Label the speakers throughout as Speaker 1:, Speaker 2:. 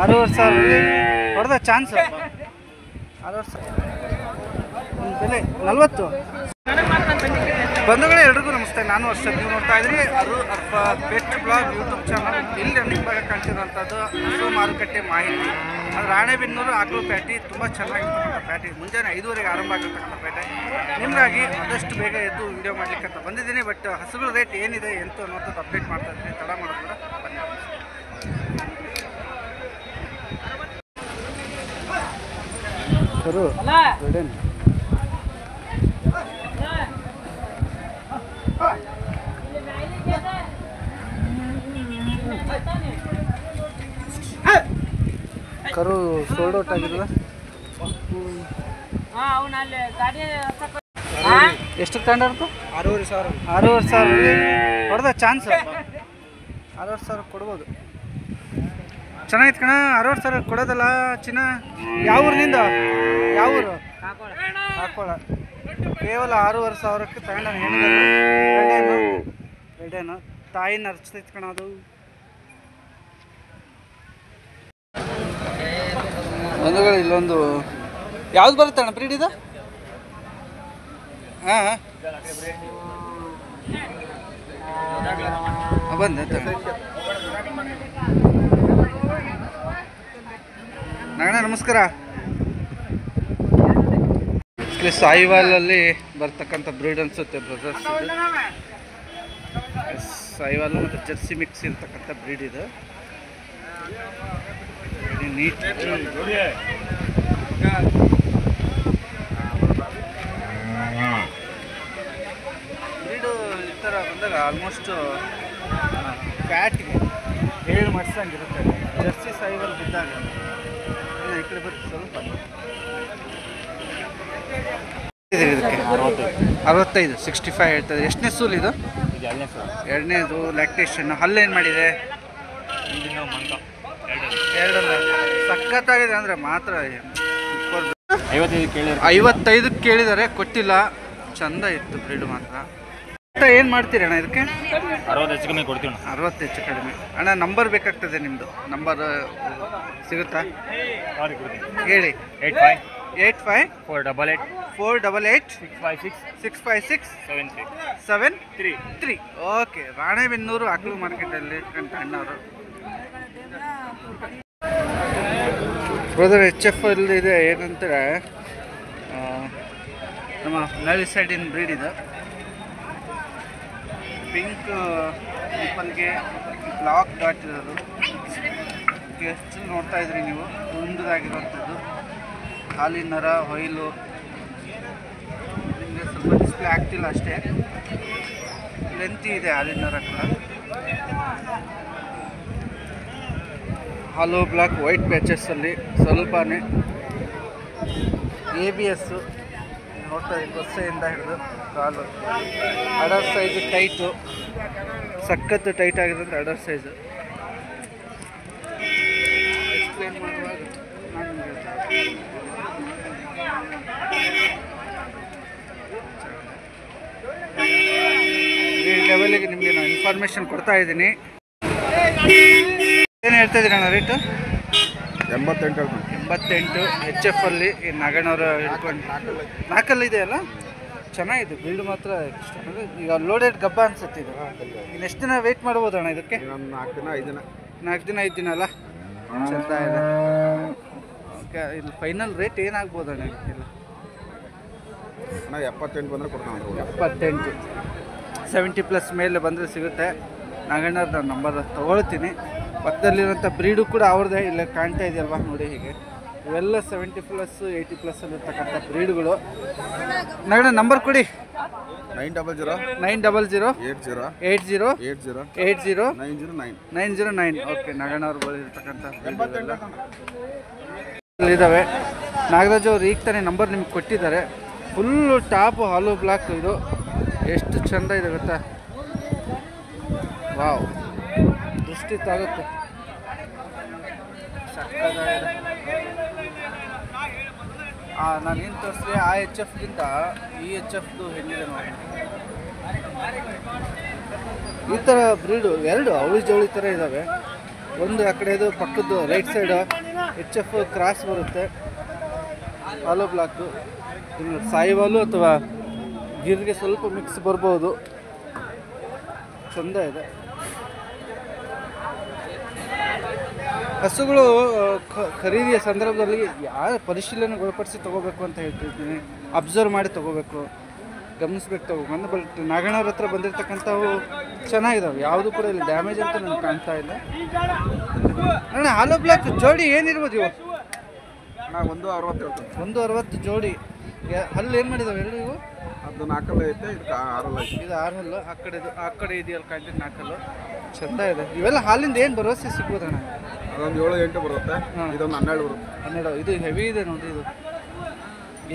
Speaker 1: 6,500 ಹೊಡೆದ ಚಾನ್ಸ್. 6,500 ಬೆಲೆ 40. ಬಂಧುಗಳೇ, ಎಲ್ರಿಗೂ ನಮಸ್ತೆ. ನಾನು ವರ್ಷ ನೀವು ನೋಡ್ತಾ ಇದ್ರಿ ಪೆಟ್ ಬ್ಲಾಗ್ ಯೂಟ್ಯೂಬ್ ಚಾನಲ್. ಇಲ್ಲಿ ರನ್ನಿಂಗ್ ಭಾಗ ಕಾಣ್ತಿರುವಂಥದ್ದು ಹಸು ಮಾರುಕಟ್ಟೆ ಮಾಹಿತಿ. ಅದು ರಾಣೆಬೆನ್ನೂರು ಆಕಳು ಪೇಟೆ. ತುಂಬ ಚೆನ್ನಾಗಿರ್ತಕ್ಕಂಥ ಪೇಟೆ. ಮುಂಜಾನೆ 5:30ಗೆ ಆರಂಭ ಆಗಿರ್ತಕ್ಕಂಥ ಪೇಟೆ. ನಿಮಗಾಗಿ ಆದಷ್ಟು ಬೇಗ ಎದ್ದು ವಿಡಿಯೋ ಮಾಡಲಿಕ್ಕೆ ಅಂತ ಬಂದಿದ್ದೀನಿ. ಬಟ್ ಹಸುಗಳ ರೇಟ್ ಏನಿದೆ ಎಂತ ಅನ್ನೋಂಥದ್ದು ಅಪ್ಡೇಟ್ ಮಾಡ್ತಾ ಇದ್ದೀನಿ. ತಡ ಮಾಡೋದ್ರ ಬನ್ನಿ. ಸರು ಕರು ಸೋಲ್ಡ್ ಔಟ್ ಆಗಿಲ್ಲ. ಎಷ್ಟಕ್ಕೆ ತಗೊಂಡಿರ್ತು? 6,500 ಹೊಡೆದ ಚಾನ್ಸ್. 6,500 ಕೊಡ್ಬೋದು. ಚೆನ್ನಾಗಿತ್ತು ಕಣ. 6,500 ಕೊಡೋದಲ್ಲ ಚಿನ್ನ. ಯಾವ ಊರಿನಿಂದ? ಯಾವ ಊರು? ಹಾಕೋಳ. ಕೇವಲ 6,500ಕ್ಕೆ ತಗೊಂಡ ಹೆಣ್ಣೇನು ತಾಯಿನ ಅರ್ಚತೈತಿ ಕಣ ಅದು. ಬಂಧುಗಳು, ಇಲ್ಲೊಂದು ಯಾವ್ದು ಬರುತ್ತೆ ಅಣ್ಣ ಬ್ರೀಡ್ ಇದು? ಹಾಂ ಬಂದೆ ನಾಗಣ್ಣ ನಮಸ್ಕಾರ. ಸಾಯಿವಾಲಲ್ಲಿ ಬರ್ತಕ್ಕಂಥ ಬ್ರೀಡ್ ಅನ್ಸುತ್ತೆ ಬ್ರದರ್ಸ್. ಸಾಯಿವಾಲು ಮತ್ತು ಜರ್ಸಿ ಮಿಕ್ಸ್ ಇರ್ತಕ್ಕಂಥ ಬ್ರೀಡ್ ಇದು. ನೀಟ್ ಬ್ರೀಡು ಈ ಥರ ಬಂದಾಗ ಆಲ್ಮೋಸ್ಟ್ ಫ್ಯಾಟ್ಗೆ 7 ಮಡ್ಸಂಗಿರುತ್ತೆ. ಜರ್ಸಿ ಸಾಯಿವಾಲ್ ಬಿದ್ದಾಗ ಈ ಕಡೆ ಬರುತ್ತೆ ಸ್ವಲ್ಪ. ಇದಕ್ಕೆ 65 65 ಹೇಳ್ತದೆ. ಎಷ್ಟನೇ ಸೂಲ್ ಇದು? ಎರಡನೇದು. ಲ್ಯಾಕ್ಟೇಷನ್. ಹಲ್ಲೇನು ಮಾಡಿದೆ? 2 ಸಖತ್ತಾಗಿದೆ ಅಂದರೆ ಮಾತ್ರ. 55ಕ್ಕೆ ಕೇಳಿದ್ದಾರೆ, ಕೊಟ್ಟಿಲ್ಲ. ಚಂದ ಇತ್ತು ಬ್ರೀಡ್ ಮಾತ್ರ. ಏನು ಮಾಡ್ತೀರಿ ಅಣ್ಣ ಇದಕ್ಕೆ?
Speaker 2: 60 ಹೆಚ್ಚು ಕಮ್ಮಿ ಕೊಡ್ತೀವಿ.
Speaker 1: 60 ಹೆಚ್ಚು ಕಡಿಮೆ. ಅಣ್ಣ ನಂಬರ್ ಬೇಕಾಗ್ತದೆ, ನಿಮ್ಮದು ನಂಬರ್ ಸಿಗುತ್ತಾ? ಹೇಳಿ. 85 488 656 733. ಓಕೆ. ರಾಣೆಬೆನ್ನೂರು ಆಕಳು ಮಾರ್ಕೆಟಲ್ಲಿ ಕಂಡ ಅಣ್ಣವರು. ಬ್ರದರ್ HF ಅಲ್ಲಿ ಇದೆ. ಏನಂತಾರೆ, ನಮ್ಮ ನಳಿ ಸೈಡಿನ ಬ್ರೀಡ್ ಇದು. ಪಿಂಕ್ ನಿಪ್ಪಲ್ಗೆ ಬ್ಲಾಕ್ ಡಾಟ್ ಇರೋದು. ಎಷ್ಟು ನೋಡ್ತಾ ಇದ್ರಿ ನೀವು, ಉಂಡದಾಗಿರುವಂಥದ್ದು. ಹಾಲಿನ ನರ, ಹೊಯ್ಲು. ನಿಮಗೆ ಸ್ವಲ್ಪ ಡಿಸ್ಪ್ಲೇ ಆಗ್ತಿಲ್ಲ ಅಷ್ಟೇ. ಲೆಂತಿ ಇದೆ ಹಾಲಿನ ನರ ಕೂಡ. ಹಾಲೋ ಬ್ಲಾಕ್ ವೈಟ್ ಪ್ಯಾಚಸ್ಸಲ್ಲಿ ಸ್ವಲ್ಪನೇ ABS ನೋಡ್ತಾ ಇದ್ದೀವಿ. ಬಸ್ಸೆಯಿಂದ ಹಿಡಿದು ಕಾಲು. ಅಡರ್ ಸೈಜು ಟೈಟು, ಸಖತ್ತು ಟೈಟ್ ಆಗಿರೋದು ಅಡರ್ ಸೈಜು. ಎಕ್ಸ್ಪ್ಲೇನ್ ಮಾಡುವಾಗ ಈ ಲೆವೆಲಿಗೆ ನಿಮಗೆ ನಾನು ಇನ್ಫಾರ್ಮೇಷನ್ ಕೊಡ್ತಾ ಇದ್ದೀನಿ. ಏನು ಹೇಳ್ತಾ ಇದ್ದೀರಿ ಅಣ್ಣ ರೇಟು? 88 HF ಅಲ್ಲಿ. ಈ ನಾಗಣ್ಣವರು ಹಿಡ್ಕೊಂಡು 4 ಇದೆಯಲ್ಲ, ಚೆನ್ನಾಗಿದೆ ಬಿಲ್ಡ್ ಮಾತ್ರ. ಈಗ ಲೋಡೆಡ್ ಗಬ್ಬ ಅನ್ಸುತ್ತೆ ಇದು. ಇನ್ನು ಎಷ್ಟು ದಿನ ವೆಯ್ಟ್ ಮಾಡ್ಬೋದು ಅಣ್ಣ ಇದಕ್ಕೆ? 4 ದಿನ 5 ದಿನ ಅಲ್ಲ. ಚಂದ ಇದೆ. ಇಲ್ಲಿ ಫೈನಲ್ ರೇಟ್ ಏನಾಗ್ಬೋದು ಅಣ್ಣ ಇದಕ್ಕೆಲ್ಲ?
Speaker 2: 78 ಬಂದರೆ ಕೊಡ್ತಾನೆ.
Speaker 1: 78 70+ ಮೇಲೆ ಬಂದರೆ ಸಿಗುತ್ತೆ. ನಾಗಣ್ಣವ್ರು ನಾನು ನಂಬರ್ ತೊಗೊಳ್ತೀನಿ. ಪಕ್ಕದಲ್ಲಿರುವಂಥ ಬ್ರೀಡು ಕೂಡ ಅವ್ರದ್ದೇ. ಇಲ್ಲ ಕಾಣ್ತಾ ಇದೆಯಲ್ವಾ ನೋಡಿ, ಹೀಗೆ ಇವೆಲ್ಲ 70+ 80+ ಇರ್ತಕ್ಕಂಥ ಬ್ರೀಡ್ಗಳು. ನಾಗಣ್ಣ ನಂಬರ್ ಕೊಡಿ. 900 80 909. ಓಕೆ. ನಾಗಣ್ಣವ್ರು ಬಳಿರ್ತಕ್ಕಂಥ ಇದ್ದಾವೆ. ನಾಗರಾಜ್ ಅವ್ರು ಈಗ ತಾನೇ ನಂಬರ್ ನಿಮ್ಗೆ ಕೊಟ್ಟಿದ್ದಾರೆ. ಫುಲ್ಲು ಟಾಪು ಹಾಲು ಬ್ಲಾಕ್ ಇದು. ಎಷ್ಟು ಚೆಂದ ಇದೆ ಗೊತ್ತಾ? ವಾವ್, ದೃಷ್ಟಿ ತಾಗುತ್ತೆ. ನಾನೇನು ತೋರಿಸಿದೆ ಆ HFಗಿಂತ ಈ HFದು ಹೆಂಗಿದೆ ನೋಡಿ. ಈ ಥರ ಬ್ರೀಡು 2 ಅವಳಿ ಜವಳಿ ಥರ ಇದ್ದಾವೆ. ಒಂದು ಆ ಕಡೆದು ಪಕ್ಕದ್ದು ರೈಟ್ ಸೈಡು HF ಕ್ರಾಸ್ ಬರುತ್ತೆ, ಹಾಲೋ ಬ್ಲಾಕು. ಇನ್ನು ಸಾಯಿವಾಲು ಅಥವಾ ಗಿರ್ಗೆ ಸ್ವಲ್ಪ ಮಿಕ್ಸ್ ಬರ್ಬೋದು. ಚಂದ ಇದೆ. ಹಸುಗಳು ಖರೀದಿಯ ಸಂದರ್ಭದಲ್ಲಿ ಯಾರ ಪರಿಶೀಲನೆ ಒಳಪಡಿಸಿ ತೊಗೋಬೇಕು ಅಂತ ಹೇಳ್ತಿದ್ದೀನಿ. ಅಬ್ಸರ್ವ್ ಮಾಡಿ ತೊಗೋಬೇಕು, ಗಮನಿಸ್ಬೇಕು ತೊಗೋಬೇಕು. ಬಟ್ ನಾಗಣ್ಣವ್ರ ಹತ್ರ ಬಂದಿರತಕ್ಕಂಥವು ಚೆನ್ನಾಗಿದ್ದಾವೆ, ಯಾವುದು ಕೂಡ ಇಲ್ಲಿ ಡ್ಯಾಮೇಜ್ ಅಂತ ನನಗೆ ಕಾಣ್ತಾ ಇಲ್ಲ. ಅಣ್ಣ ಹಾಲೋ ಬ್ಲಾಕ್ ಜೋಡಿ ಏನಿರ್ಬೋದು ಇವು?
Speaker 2: 160
Speaker 1: 160 ಜೋಡಿ. ಹಲ್ಲು ಏನು ಮಾಡಿದಾವೆ ಎರಡು ಇವು?
Speaker 2: ಅದು 4 ಐತೆ, ಇದು 6 ಐತೆ.
Speaker 1: ಇದು 6 ಹಲ್ಲು, ಆ ಕಡೆ ಇದೆಯಲ್ಲ ಕಾಣ್ತೀನಿ 4 ಹಲ್ಲು. ಚಂದ ಇದೆ. ಇವೆಲ್ಲ ಹಾಲಿಂದ ಏನು ಭರವಸೆ ಸಿಗ್ಬೋದಣ್ಣ?
Speaker 2: ಅದೊಂದು 7-8 ಬರುತ್ತೆ, ಇದೊಂದು 12 ಬರುತ್ತೆ.
Speaker 1: 12. ಇದು ಹೆವಿ ಇದೆ ನೋಡಿ. ಇದು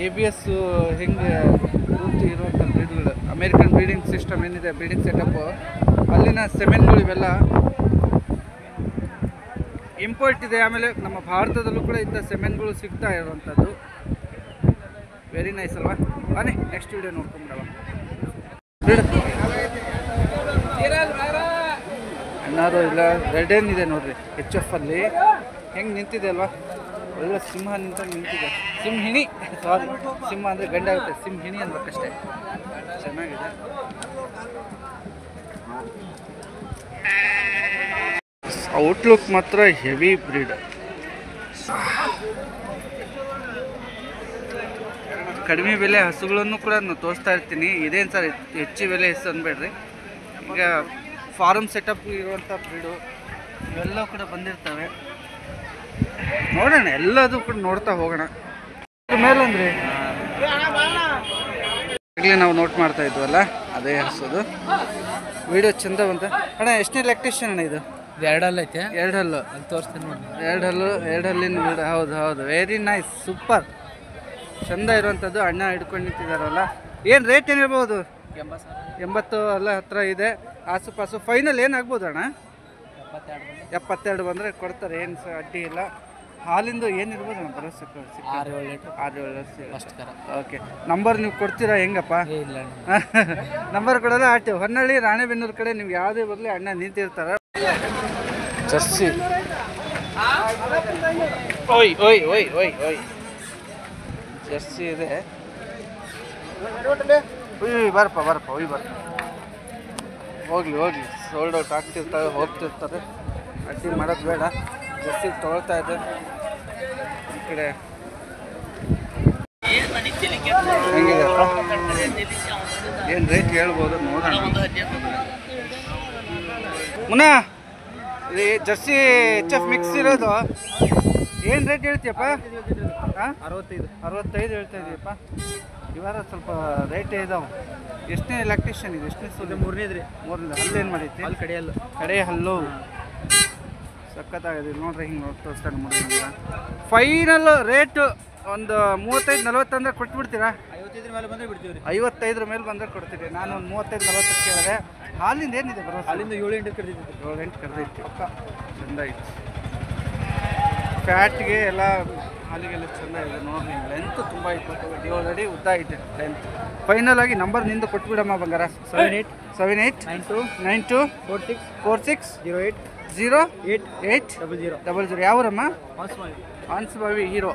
Speaker 1: ABS ಹೆಂಗೆ ಪೂರ್ತಿ ಇರುವಂಥ ಬ್ರೀಡ್ಗಳು, ಅಮೇರಿಕನ್ ಬ್ರೀಡಿಂಗ್ ಸಿಸ್ಟಮ್ ಏನಿದೆ, ಬ್ರೀಡಿಂಗ್ ಸೆಟಪ್ಪು, ಅಲ್ಲಿನ ಸೆಮೆನ್ಗಳು ಇವೆಲ್ಲ ಇಂಪೋರ್ಟ್ ಇದೆ. ಆಮೇಲೆ ನಮ್ಮ ಭಾರತದಲ್ಲೂ ಕೂಡ ಇಂಥ ಸೆಮೆನ್ಗಳು ಸಿಗ್ತಾ ಇರುವಂಥದ್ದು. ವೆರಿ ನೈಸ್ ಅಲ್ವಾ? ಬನ್ನಿ ನೆಕ್ಸ್ಟ್ ವಿಡಿಯೋ ನೋಡ್ಕೊಂಬಿಡವ. ಅನ್ನಾರು ಇಲ್ಲ, ರೆಡ್ ಏನಿದೆ ನೋಡ್ರಿ HF ಅಲ್ಲಿ ಹೆಂಗೆ ನಿಂತಿದೆ ಅಲ್ವಾ? ಒಳ್ಳೆ ಸಿಂಹ ನಿಂತಿದೆ. ಸಿಂಹಿಣಿ, ಸಾರಿ, ಸಿಂಹ ಅಂದರೆ ಗಂಡ ಆಗುತ್ತೆ, ಸಿಂಹಿಣಿ ಅನ್ಬೇಕಷ್ಟೇ. ಚೆನ್ನಾಗಿದೆ. ಔಟ್ಲುಕ್ ಮಾತ್ರ ಹೆವಿ ಬ್ರೀಡ್. ಕಡಿಮೆ ಬೆಲೆ ಹಸುಗಳನ್ನು ಕೂಡ ನಾನು ತೋರಿಸ್ತಾ ಇರ್ತೀನಿ. ಇದೇನು ಸರ್ ಹೆಚ್ಚು ಬೆಲೆ ಹೆಸರು ಅನ್ಬೇಡ್ರಿ. ಈಗ ಫಾರ್ಮ್ ಸೆಟಪ್ ಇರುವಂಥ ಬ್ರೀಡು ಇವೆಲ್ಲ ಕೂಡ ಬಂದಿರ್ತವೆ. ನೋಡೋಣ, ಎಲ್ಲದು ಕೂಡ ನೋಡ್ತಾ ಹೋಗೋಣ. ಮೇಲಂದ್ರೆ ಈಗಲೇ ನಾವು ನೋಟ್ ಮಾಡ್ತಾ ಇದ್ವಲ್ಲ, ಅದೇ ಹಸುದು ವಿಡಿಯೋ ಚಂದ ಬಂತ. ಅಣ್ಣ ಎಷ್ಟನೇ ಲ್ಯಾಕ್ಟೇಷನ್ ಅಣ್ಣ ಇದು?
Speaker 3: 2 ಹಲ್ಲು ಐತೆ.
Speaker 1: 2 ಹಲ್ಲು
Speaker 3: ಅಲ್ಲಿ ತೋರಿಸ್ತೀನಿ ನೋಡಿ.
Speaker 1: 2 ಹಲ್ಲಿನ ವಿಡಿಯೋ. ಹೌದು, ವೆರಿ ನೈಸ್, ಸೂಪರ್, ಚಂದ ಇರುವಂಥದ್ದು. ಅಣ್ಣ ಹಿಡ್ಕೊಂಡು ನಿಂತಿದ್ದಾರಲ್ಲ. ಏನು ರೇಟ್ ಏನು ಹೇಳ್ಬೋದು? 80 ಅಲ್ಲ ಹತ್ರ ಇದೆ ಆಸುಪಾಸು. ಫೈನಲ್ ಏನಾಗ್ಬೋದು ಅಣ್ಣ? 72 ಬಂದರೆ ಕೊಡ್ತಾರೆ, ಏನು ಅಡ್ಡಿ ಇಲ್ಲ. ಹಾಲಿಂದು ಏನಿರ್ಬೋದು ಅಣ್ಣ ಭರವಸೆ?
Speaker 3: 6-7 ಲೀಟ್ರ್.
Speaker 1: 6-7 ವರ್ಷ
Speaker 3: ಫಸ್ಟ್ ಕರ.
Speaker 1: ಓಕೆ. ನಂಬರ್ ನೀವು ಕೊಡ್ತೀರಾ ಹೆಂಗಪ್ಪ?
Speaker 3: ಇಲ್ಲ
Speaker 1: ನಂಬರ್ ಕೊಡೋಲ್ಲ. ಆಟು ಹೊನ್ನಳ್ಳಿ ರಾಣೆಬೆನ್ನೂರು ಕಡೆ ನಿಮ್ಗೆ ಯಾವುದೇ ಬರಲಿ ಅಣ್ಣ ನಿಂತಿರ್ತಾರೆ. ಜರ್ಸಿ ಓಯ್ ಓಯ್ ಓಯ್ ಓಯ್ ಓಯ್ ಜರ್ಸಿ ಇದೆ. ಬರಪ್ಪ ಒಯ್ ಬರಪ್ಪ. ಹೋಗ್ಲಿ ಸೋಲ್ಡ್ ಔಟ್ ಆಗ್ತಿರ್ತಾರೆ, ಹೋಗ್ತಿರ್ತಾರೆ. ಅಡ್ಡಿ ಮಾಡೋದು ಬೇಡ. ಜರ್ಸಿ ತೊಗೊಳ್ತಾ ಇದೆ. ಈ ಕಡೆ ಹೆಂಗಿದೆಪ್ಪ? ಏನು ರೇಟ್ ಹೇಳ್ಬೋದು ನೋಡೋಣ. ಮುನ್ನಾ ಇದು ಜರ್ಸಿ HF ಮಿಕ್ಸ್ ಇರೋದು ಏನು ರೇಟ್ ಹೇಳ್ತೀಯಪ್ಪ? ಹಾಂ 65 ಹೇಳ್ತಾ ಇದೀಯಪ್ಪ. ಇವಾರ ಸ್ವಲ್ಪ ರೇಟೇ ಇದಾವೆ. ಎಷ್ಟನೇ ಲ್ಯಾಕ್ಟೇಷನ್ ಇದೆ? ಎಷ್ಟನೇ ಸೂರ್ಯ? 3ನೇದ್ರಿ. ಹಲ್ಲೇನು ಮಾಡೈತಿ? ಕಡೆ ಹಲ್ಲು ಸಖತ್ತಾಗಿದೆ ನೋಡ್ರಿ. ಹಿಂಗೆ ನೋಡಿ ತೋರಿಸ್ತಾನೆ ಮುಡಿಲ್ಲ. ಫೈನಲ್ ರೇಟು ಒಂದು 35-40 ಅಂದರೆ ಕೊಟ್ಬಿಡ್ತೀರಾ?
Speaker 3: 55 ಮೇಲೆ ಬಂದರೆ ಬಿಡ್ತೀವಿ ರೀ.
Speaker 1: 55 ಮೇಲೆ ಬಂದರೆ ಕೊಡ್ತೀರಿ. ನಾನು ಒಂದು 35-40 ಕೇಳಿದೆ. ಹಾಲಿಂದ ಏನಿದೆ ಬರೋ?
Speaker 3: ಅಲ್ಲಿಂದ 7-8 ಕರೆದಿತ್ತು.
Speaker 1: 7-8 ಕರೆದೈತಿ. ಚಂದ ಐತಿ. ಫ್ಯಾಟ್ಗೆ ಎಲ್ಲ ಹಾಲಿಗೆಲ್ಲ ಚಂದ ಇದೆ ನೋಡ್ರಿ. ಲೆಂತ್ ತುಂಬ ಐತೆ, 7 ಅಡಿ ಉದ್ದ ಐತೆ ಲೆಂತ್. ಫೈನಲ್ ಆಗಿ ನಂಬರ್ ನಿಂದು ಕೊಟ್ಬಿಡಮ್ಮ ಬಂಗಾರ. 789292 46 08 00. ಯಾವೂರಮ್ಮ? ಹಾನ್ಸ್ಬಾವಿ ಹೀರೋ.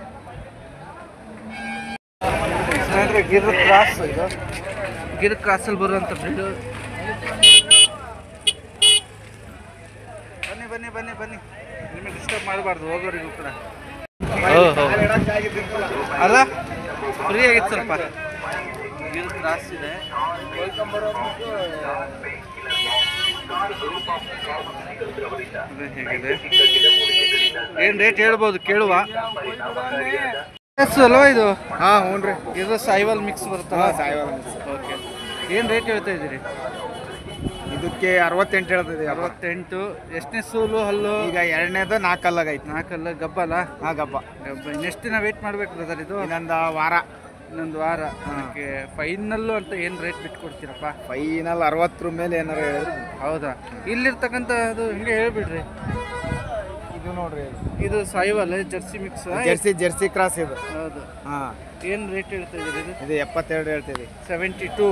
Speaker 1: ಸ್ನೇಹಿತರೆ ಗಿರ್ ಕ್ರಾಸ್, ಇದು ಗಿರ್ ಕ್ರಾಸಲ್ಲಿ ಬರುವಂಥ ಬ್ರೀಡು. ಬನ್ನಿ ನಿಮಗೆ ಡಿಸ್ಟರ್ಬ್ ಮಾಡಬಾರ್ದು, ಹೋಗೋರಿಗೂ ಕೂಡ ಅಲ್ಲ. ಫ್ರೀ ಆಗಿತ್ತು ಸ್ವಲ್ಪ. ಗಿರ್ ಕ್ರಾಸ್ ಇದೆ. ಹೇಗಿದೆ? ಏನು ರೇಟ್ ಹೇಳ್ಬೋದು ಕೇಳುವ? ಅಲ್ವಾ ಇದು?
Speaker 2: ಹಾಂ ಹ್ಞೂ ರೀ.
Speaker 1: ಇದು ಸಾಯಿವಾಲ್ ಮಿಕ್ಸ್ ಬರುತ್ತಲ್ಲ?
Speaker 2: ಸಾಯಿವಾಲ್ ಮಿಕ್ಸ್.
Speaker 1: ಓಕೆ. ಏನು ರೇಟ್ ಹೇಳ್ತಾ ಇದ್ದೀರಿ?
Speaker 2: ಇದಕ್ಕೆ 68 ಹೇಳ್ತಿದೆ.
Speaker 1: 68. ಎಷ್ಟನೇ ಸೂಲು ಹಲ್ಲು?
Speaker 2: ಈಗ 2ನೇದು 4 ಹಲ್ಲಾಗೈತೆ.
Speaker 1: 4 ಹಲ್ಲು ಗಬ್ಬಲ್ಲ?
Speaker 2: ಹಾಂ ಗಬ್ಬ.
Speaker 1: ಇನ್ನೆಷ್ಟು ದಿನ ವೇಟ್ ಮಾಡ್ಬೇಕು ಬ್ರದರ್ ಇದು?
Speaker 2: ಇನ್ನೊಂದು ವಾರ.
Speaker 1: ಅದಕ್ಕೆ ಫೈನಲ್ಲು ಅಂತ ಏನು ರೇಟ್ ಬಿಟ್ಟು ಕೊಡ್ತೀರಪ್ಪ?
Speaker 2: ಫೈನಲ್ 60 ಮೇಲೆ ಏನಾರು ಹೇಳಿದ್ರು.
Speaker 1: ಹೌದಾ? ಇಲ್ಲಿರ್ತಕ್ಕಂಥ ಅದು ಹಿಂಗೆ ಹೇಳ್ಬಿಡ್ರಿ.
Speaker 2: ಇದು ನೋಡ್ರಿ,
Speaker 1: ಇದು Sahiwal Jersey mix.
Speaker 2: Jersey cross ಇದು.
Speaker 1: ಹೌದು.
Speaker 2: ಹಾಂ.
Speaker 1: ಏನು ರೇಟ್ ಹೇಳ್ತಾ ಇದ್ದೀರಿ ಇದು?
Speaker 2: ಇದು 72 ಹೇಳ್ತೀವಿ.
Speaker 1: 72.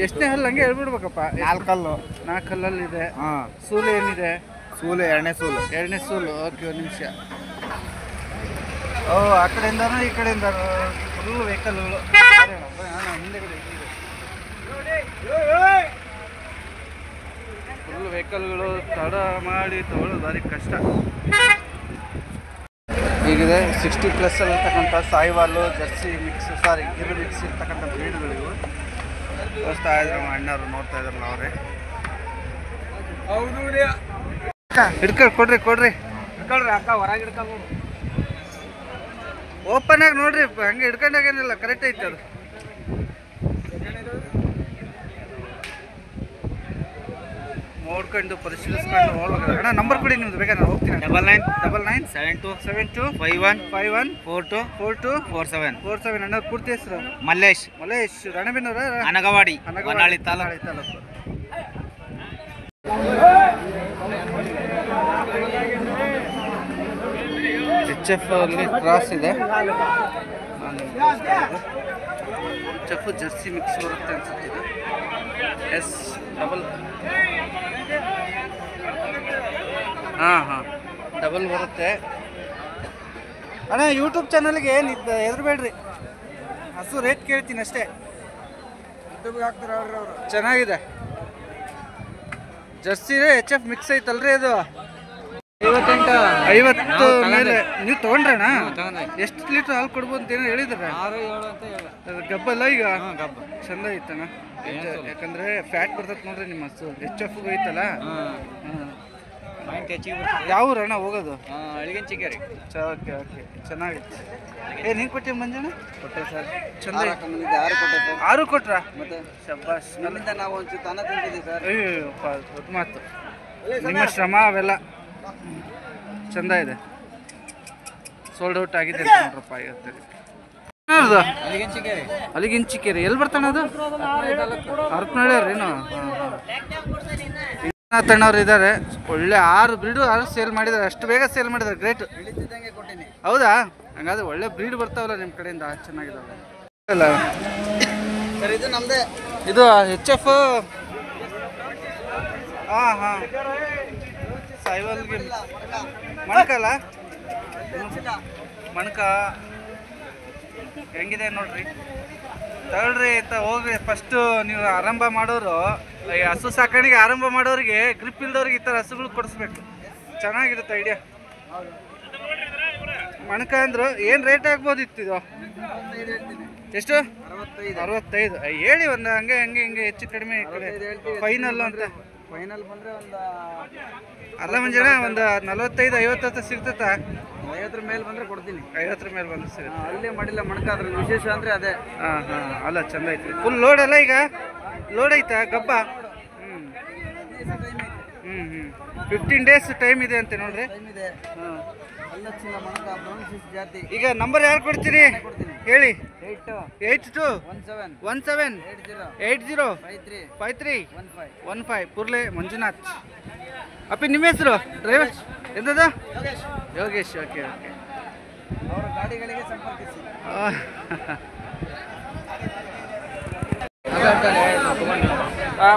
Speaker 1: ಎಷ್ಟನೇ ಹಲ್ಲು ಹಂಗೆ ಹೇಳ್ಬಿಡ್ಬೇಕಪ್ಪ?
Speaker 2: 4 ಹಲ್ಲು.
Speaker 1: 4 ಹಲ್ಲಲ್ಲಿದೆ.
Speaker 2: ಹಾಂ.
Speaker 1: ಸೂಲು ಏನಿದೆ?
Speaker 2: ಸೂಲು ಎರಡನೇ ಸೂಲು.
Speaker 1: ಎರಡನೇ ಸೂಲು. ಓಕೆ, ಒಂದು ನಿಮಿಷ. ಓ, ಆ ಕಡೆಯಿಂದನೂ ಈ ಕಡೆಯಿಂದ ಫುಲ್ ವೆಹಿಕಲ್ಗಳು. ಹಿಂದೆಗಡೆ ಫುಲ್ ವೆಹಿಕಲ್ಗಳು. ತಡ ಮಾಡಿ ತಗೊಳ್ಳೋದು ಭಾರಿ ಕಷ್ಟ. ಹೀಗಿದೆ 60+ ಇರ್ತಕ್ಕಂಥ ಸಾಯಿವಾಲು, ಜರ್ಸಿ ಮಿಕ್ಸ್, ಗಿರ್ ಮಿಕ್ಸ್ ಇರ್ತಕ್ಕಂಥ ಬ್ರೀಡ್ಗಳಿವು ತೋರಿಸ್ತಾ ಇದ್ರು ನಮ್ಮ ಅಣ್ಣವರು. ನೋಡ್ತಾ ಇದ್ರಲ್ಲ ಅವರೇ. ಕೊಡ್ರಿ
Speaker 3: ಅಕ್ಕ ಹೊರಗೆ ಹಿಡ್ಕೊಂಡು
Speaker 1: ಓಪನ್ ಆಗಿ ನೋಡ್ರಿ. ಹಂಗೆ ಹಿಡ್ಕೊಂಡಾಗೇನಿಲ್ಲ, ಕರೆಕ್ಟ್ ಐತೆ ಅದು. ನೋಡ್ಕೊಂಡು ಪರಿಶೀಲಿಸ್ಕೊಂಡು ಹೋಗ್ಬೇಕು. ಅಣ್ಣ ನಂಬರ್ ಕೊಡಿ ನಿಮ್ದು, ಬೇಕಾ ನಾನು ಹೋಗ್ತೀನಿ. 99 72 51 42 47. ಅಣ್ಣ ಪೂರ್ತಿ ಹೆಸರು
Speaker 3: ಮಲ್ಲೇಶ್
Speaker 1: ರಾಣೆಬೆನ್ನೂರ,
Speaker 3: ಅನಗವಾಡಿ,
Speaker 1: ಹೊನ್ನಾಳಿ ತಾಲೂಕು. HF ಅಲ್ಲಿ ಕ್ರಾಸ್ ಇದೆ. HF ಜರ್ಸಿ ಮಿಕ್ಸ್ ಬರುತ್ತೆ ಅನ್ಸುತ್ತೆ. ಎಸ್ ಡಬಲ್, ಹಾಂ ಡಬಲ್ ಬರುತ್ತೆ. ಅಣ್ಣ ಯೂಟ್ಯೂಬ್ ಚಾನಲ್ಗೆ ಏನು ಹೆದರ್ಬೇಡ್ರಿ, ಹಸು ರೇಟ್ ಕೇಳ್ತೀನಿ ಅಷ್ಟೇ.
Speaker 2: ಹಾಕ್ತಾರೆ ಅವ್ರು.
Speaker 1: ಚೆನ್ನಾಗಿದೆ. ಜರ್ಸಿ HF ಮಿಕ್ಸ್ ಐತಲ್ರಿ ಅದು. 50 ಮೇಲೆ ನೀವು ತೊಗೊಂಡ್ರಣ್ಣ? ಎಷ್ಟು ಲೀಟ್ರ್ ಹಾಲು ಕೊಡ್ಬೋದು ಅಂತ ಏನೋ ಹೇಳಿದ್ರೆ.
Speaker 3: 6-7 ಅಂತ ಹೇಳ.
Speaker 1: ಗಬ್ಬಲ್ಲ ಈಗ
Speaker 3: ಗಬ್ಬ
Speaker 1: ಚಂದ ಐತಣ್ಣ. ಯಾಕಂದ್ರೆ ಫ್ಯಾಟ್ ಬರ್ತೈತೆ ನೋಡ್ರಿ ನಿಮ್ಮ ಹಸು. HF ಐತಲ್ಲ. ಯಾವ ಊರಣ್ಣ ಹೋಗೋದು?
Speaker 3: ಅಳಿಗಂಚಿಗೇರಿ.
Speaker 1: ಓಕೆ ಚೆನ್ನಾಗಿತ್ತು. ಏನು ಹಿಂಗೆ ಕೊಟ್ಟಿವಿ ಮಂಜಣ್ಣ?
Speaker 3: ಕೊಟ್ಟೆ ಸರ್.
Speaker 1: ಚಂದ
Speaker 3: 6
Speaker 1: ಕೊಟ್ರಾ?
Speaker 3: ಮತ್ತೆ
Speaker 1: ಶಬ್ಬಾಷ್.
Speaker 3: ನಮ್ಮಿಂದ ನಾವು ಒಂಚೂರು ತಾನ ತಿಂತಿದ್ದೀವಿ ಸರ್.
Speaker 1: ಅಯ್ಯಪ್ಪ, ದೊಡ್ಡ ಮಾತು. ನಿಮ್ಮ ಶ್ರಮ ಅವೆಲ್ಲ ಚಂದ ಇದೆ. ಸೋಲ್ಡ್ ಔಟ್ ಆಗಿದೆ ನೋಡ್ರಪ್ಪ. ಅಲಿಗಿಂಚಿಕೇರಿ ಎಲ್ಲಿ ಬರ್ತಾನೆ ಅದು? ಹರಪನಹಳ್ಳಿ ಅವ್ರೇನು? ತಣ್ಣವ್ರು ಇದ್ದಾರೆ. ಒಳ್ಳೆ 6 ಬ್ರೀಡು 6 ಸೇಲ್ ಮಾಡಿದ್ದಾರೆ. ಅಷ್ಟು ಬೇಗ ಸೇಲ್ ಮಾಡಿದ್ದಾರೆ, ಗ್ರೇಟ್. ಹೌದಾ? ಹಂಗಾದ್ರೆ ಒಳ್ಳೆ ಬ್ರೀಡ್ ಬರ್ತಾವಲ್ಲ ನಿಮ್ಮ ಕಡೆಯಿಂದ, ಚೆನ್ನಾಗಿದ್ದಾವೆ ಅಲ್ಲ
Speaker 3: ಸರ್. ಇದು ನಮ್ಮದೇ.
Speaker 1: ಇದು HF. ಹಾಂ ಸಾಯಿವಾಲ್ಗೆ ಮಣಕಲ್ಲ, ಮಣಕ ಹೆಂಗಿದೆ ನೋಡ್ರಿ. ತಗೊಳ್ರಿ ಅಂತ ಹೋಗ್ರಿ. ಫಸ್ಟು ನೀವು ಆರಂಭ ಮಾಡೋರು, ಈ ಹಸು ಸಾಕಾಣಿಕೆ ಆರಂಭ ಮಾಡೋರಿಗೆ, ಗ್ರಿಪ್ ಇಲ್ದವ್ರಿಗೆ ಈ ಥರ ಹಸುಗಳು ಕೊಡಿಸ್ಬೇಕು. ಚೆನ್ನಾಗಿರುತ್ತೆ ಐಡಿಯಾ. ಮಣಕ ಅಂದ್ರು ಏನು ರೇಟ್ ಆಗ್ಬೋದಿತ್ತು ಇದು? ಎಷ್ಟು? 65. ಹೇಳಿ ಒಂದು ಹಂಗೆ ಹೆಚ್ಚು ಕಡಿಮೆ ಈ ಕಡೆ ಫೈನಲ್ಲು ಅಂತ.
Speaker 3: ಫೈನಲ್ ಬಂದರೆ ಒಂದು
Speaker 1: ಅಲ್ಲ ಮುಂಜಾನೆ ಒಂದು 45-50 ಸಿಗ್ತೈತಾ?
Speaker 3: 50 ಮೇಲೆ ಬಂದರೆ ಕೊಡ್ತೀನಿ.
Speaker 1: 50 ಮೇಲೆ ಬಂದು ಸಿಗುತ್ತೆ.
Speaker 3: ಅಲ್ಲೇ ಮಾಡಿಲ್ಲ ಮಣಕ. ಅದ್ರ ವಿಶೇಷ ಅಂದರೆ ಅದೇ.
Speaker 1: ಹಾಂ ಅಲ್ಲ ಚಂದ ಐತಿ. ಫುಲ್ ಲೋಡ್ ಅಲ್ಲ ಈಗ? ಲೋಡ್ ಐತಾ ಗಬ್ಬ? 15 ಡೇಸ್ ಟೈಮ್ ಇದೆ ಅಂತ ನೋಡ್ರಿ. ಹಾಂ, ಈಗ ನಂಬರ್ ಯಾರು ಕೊಡ್ತೀರಿ ಹೇಳಿ? 82-17-80-53-15 ಪುರ್ಲೆ ಮಂಜುನಾಥ್. ಅಪ್ಪಿ ನಿಮ್ಮ ಹೆಸರು? ಡ್ರೈವರ್ ಎಂಥದ್ದು? ಯೋಗೇಶ್. ಓಕೆ
Speaker 3: ಅವರ ಗಾಡಿಗಳಿಗೆ ಸಂಪರ್ಕಿಸಿ.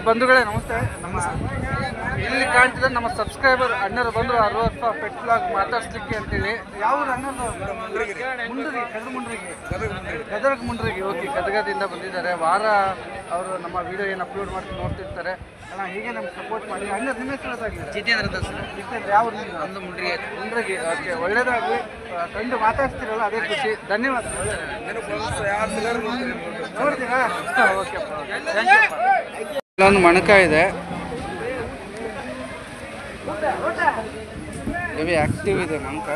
Speaker 1: ಬಂಧುಗಳೇ ನಮಸ್ತೆ. ನಮ್ಮ ಇಲ್ಲಿ ಕಾಣ್ತಿದ್ರೆ ನಮ್ಮ ಸಬ್ಸ್ಕ್ರೈಬರ್ ಅಣ್ಣರು ಬಂದರು. 60 ಪೆಟ್ ಬ್ಲಾಗ್ ಮಾತಾಡ್ಸ್ಲಿಕ್ಕೆ ಅಂತೇಳಿ. ಯಾವ ಅಣ್ಣರು? ಗದಗ ಮುಂಡ್ರಿಗೆ. ಓಕೆ, ಗದಗದಿಂದ ಬಂದಿದ್ದಾರೆ. ವಾರ ಅವರು ನಮ್ಮ ವಿಡಿಯೋ ಏನು ಅಪ್ಲೋಡ್ ಮಾಡಿ ನೋಡ್ತಿರ್ತಾರೆ. ಅಣ್ಣ ಹೀಗೆ ನಮ್ಗೆ ಸಪೋರ್ಟ್ ಮಾಡಿ. ಅಣ್ಣ ನಿಮ್ಮ ಹೆಸರು ಗೊತ್ತಾಗಿದೆ?
Speaker 3: ಜಿತೇಂದ್ರ ದಾಸ್.
Speaker 1: ಯಾವ
Speaker 3: ಒಂದು ಮುಂಡ್ರಿಗೆ.
Speaker 1: ಓಕೆ, ಒಳ್ಳೇದಾಗಲಿ. ಕಂಡು ಮಾತಾಡ್ತಿರಲ್ಲ ಅದೇ ಖುಷಿ. ಧನ್ಯವಾದ. ನೋಡ್ತೀರಾ? ಓಕೆಪ್ಪ, ಥ್ಯಾಂಕ್ ಯು ಅಪ್ಪ. ಇಲ್ಲೊಂದು ಮಣಕ ಇದೆ, ಹೆವಿ ಆಕ್ಟಿವ್ ಇದೆ ಮಣಕ.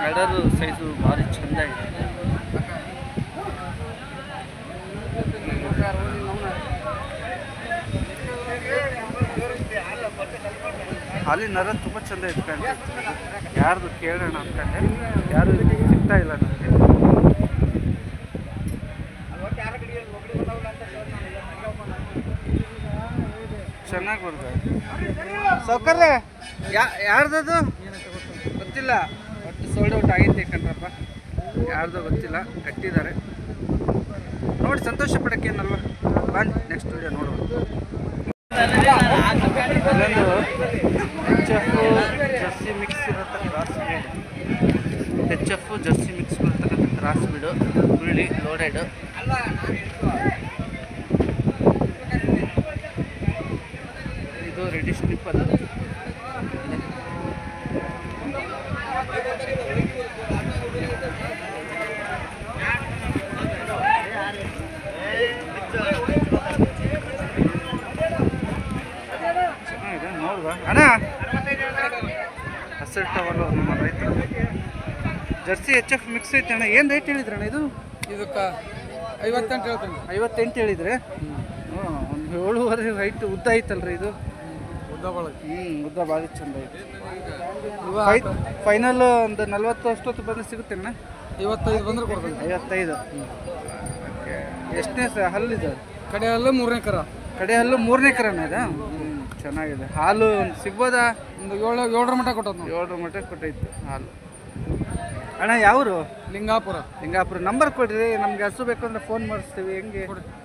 Speaker 1: ಎಡರು ಸೈಜು ಭಾರಿ ಚೆಂದ ಇದೆ. ಹಾಲಿನ ನರ ತುಂಬ ಚೆಂದ ಇಟ್ಕೊಂಡೆ. ಯಾರ್ದು ಕೇಳೋಣ ಅಂದ್ಕೊಂಡೆ, ಯಾರು ಸಿಗ್ತಾ ಇಲ್ಲ ನನಗೆ. ಚೆನ್ನಾಗಿ ಬರ್ತದೆ. ಸೌಕರ್ಯ ಯಾರ್ದದು ಗೊತ್ತಿಲ್ಲ, ಒಟ್ಟು ಸೋಲ್ಡ್ ಔಟ್ ಆಗೈತೆ ಕಣ್ರಪ್ಪ. ಯಾರ್ದು ಗೊತ್ತಿಲ್ಲ, ಕಟ್ಟಿದ್ದಾರೆ. ನೋಡಿ ಸಂತೋಷ ಪಡೋಕ್ಕೇನಲ್ವ. ಬನ್ನಿ ನೆಕ್ಸ್ಟ್ ವಿಡಿಯೋ ನೋಡುವ. ಇಲ್ಲೊಂದು ಎಚ್ ಎಫ್ ಜರ್ಸಿ ಮಿಕ್ಸ್ ಇರತಕ್ಕ cross breed. H F Jersey mix ಬರ್ತಕ್ಕಂಥ ಕ್ರಾಸ್ ಬ್ರೀಡು, ಹುರುಳಿ ಲೋಡೆಡ್. ಇದು ರೆಡಿಶ್ ನಿಪ್ಪಲ್. ನೋಡುವ ಅಣ್ಣ, ಹಸಿರು ಟವಲ್ ನಮ್ಮ ರೈತರು. ಜರ್ಸಿ ಎಚ್ ಎಫ್ ಮಿಕ್ಸ್ ಐತೆ ಅಣ್ಣ. ಏನು ರೇಟ್ ಹೇಳಿದ್ರಣ್ಣ ಇದು?
Speaker 2: ಇದಕ್ಕೆ 58 ಹೇಳ್ತೀನಿ.
Speaker 1: 58 ಹೇಳಿದ್ರೆ ಒಂದು 7.5 ಹೈಟ್ ಉದ್ದ ಐತಲ್ರಿ ಇದು?
Speaker 2: ಉದ್ದ ಭಾಳ
Speaker 1: ಉದ್ದ ಭಾಳ ಚಂದ ಐತೆ. ಫೈನಲ್ ಒಂದು 40 ಅಷ್ಟೊತ್ತು ಬಂದು ಸಿಗುತ್ತೆ ಅಣ್ಣ?
Speaker 2: 55 ಬಂದ್ರೆ ಕೊಡ್ತೀನಿ.
Speaker 1: 55. ಓಕೆ. ಎಷ್ಟನೇ ಹಲ್ಲಿದೆ?
Speaker 2: ಕಡೆ ಹಲ್ಲು 3ನೇ ಕರ.
Speaker 1: ಕಡೆ ಹಲ್ಲು 3ನೇ ಕರನ ಇದೆ? ಚೆನ್ನಾಗಿದೆ. ಹಾಲು ಸಿಗ್ಬೋದಾ?
Speaker 2: ಒಂದು 7 ಮಟ್ಟ ಕೊಟ್ಟದ್ದು.
Speaker 1: 7 ಮಟ್ಟ ಕೊಟ್ಟೈತೆ ಹಾಲು. ಅಣ್ಣ ಯಾವರು?
Speaker 2: ಲಿಂಗಾಪುರ.
Speaker 1: ಲಿಂಗಾಪುರ. ನಂಬರ್ ಕೊಡ್ರಿ, ನಮ್ಗೆ ಹಸು ಬೇಕು ಅಂದ್ರೆ ಫೋನ್ ಮಾಡಿಸ್ತೀವಿ. ಹೆಂಗೆ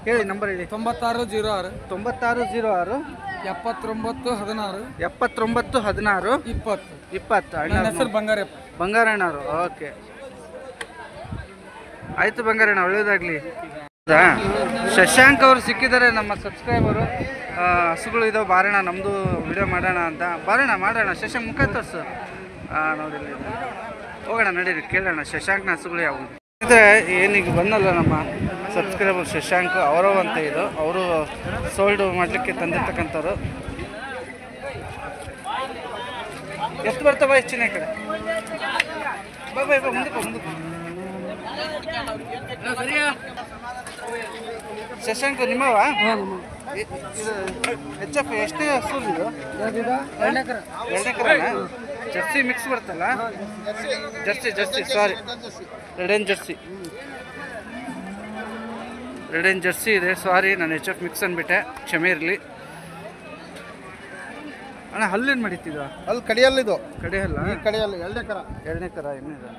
Speaker 1: ಹೇಳಿ ನಂಬರ್ ಹೇಳಿ.
Speaker 2: 9606
Speaker 1: 9606
Speaker 2: 7916
Speaker 1: 7916 20 ಅಣ್ಣ.
Speaker 2: ನನ್ನ ಹೆಸರು ಬಂಗಾರಪ್ಪ.
Speaker 1: ಬಂಗಾರಣ್ಣವರು. ಓಕೆ, ಆಯ್ತು ಬಂಗಾರಣ್ಣ, ಒಳ್ಳೇದಾಗ್ಲಿ. ಶಶಾಂಕ್ ಅವರು ಸಿಕ್ಕಿದ್ದಾರೆ, ನಮ್ಮ ಸಬ್ಸ್ಕ್ರೈಬರು. ಹಸುಗಳು ಇದಾವೆ, ಬಾರಣ ನಮ್ಮದು ವಿಡಿಯೋ ಮಾಡೋಣ ಅಂತ. ಮಾಡೋಣ. ಶಶಾಂಕ್ ಮುಖ ತೋರಿಸು. ನೋಡಿಲ್ಲ, ಹೋಗೋಣ ನಡೀರಿ, ಕೇಳೋಣ ಶಶಾಂಕ್ನ ಹಸುಗಳು ಯಾವುದು. ಅಂದರೆ ಏನೀಗ ಬಂದಲ್ಲ ನಮ್ಮ ಸಬ್ಸ್ಕ್ರೈಬರ್ ಶಶಾಂಕ್ ಅವರೋ ಅಂತ ಇದು. ಅವರು ಸೋಲ್ಡ್ ಮಾಡಲಿಕ್ಕೆ ತಂದಿರ್ತಕ್ಕಂಥವ್ರು. ಎಷ್ಟು ಬರ್ತಾವ ಹೆಚ್ಚಿನ ಕಡೆ? ಬಾ ಮುಂದಕ್ಕೆ. ಶಶಾಂಕ್ ನಿಮ್ಮವ? ಎಚ್ ಎಫ್ ಎಷ್ಟೇ ಹಸು ಇದು? 2 ಎಕರೆನಾ? ಜರ್ಸಿ ಮಿಕ್ಸ್ ಬರ್ತಲ್ಲ? ಜರ್ಸಿ ಸಾರಿ, ರೆಡ್ ಜರ್ಸಿ ಇದೆ. ಸಾರಿ, ನಾನು ಎಚ್ ಎಫ್ ಮಿಕ್ಸ್ ಅಂದ್ಬಿಟ್ಟೆ, ಕ್ಷಮೆ ಇರಲಿ ಅಣ್ಣ. ಹಲ್ಲೇನು ಮಾಡಿತ್ತಿದ?
Speaker 2: ಅಲ್ಲಿ ಕಡಿಯಲ್ಲಿದು.
Speaker 1: ಕಡೆ ಹಲ್ಲ?
Speaker 2: ಕಡಿಯಲ್ಲಿ
Speaker 1: 2ನೇ ಕರ ಇನ್ನಿದೆ.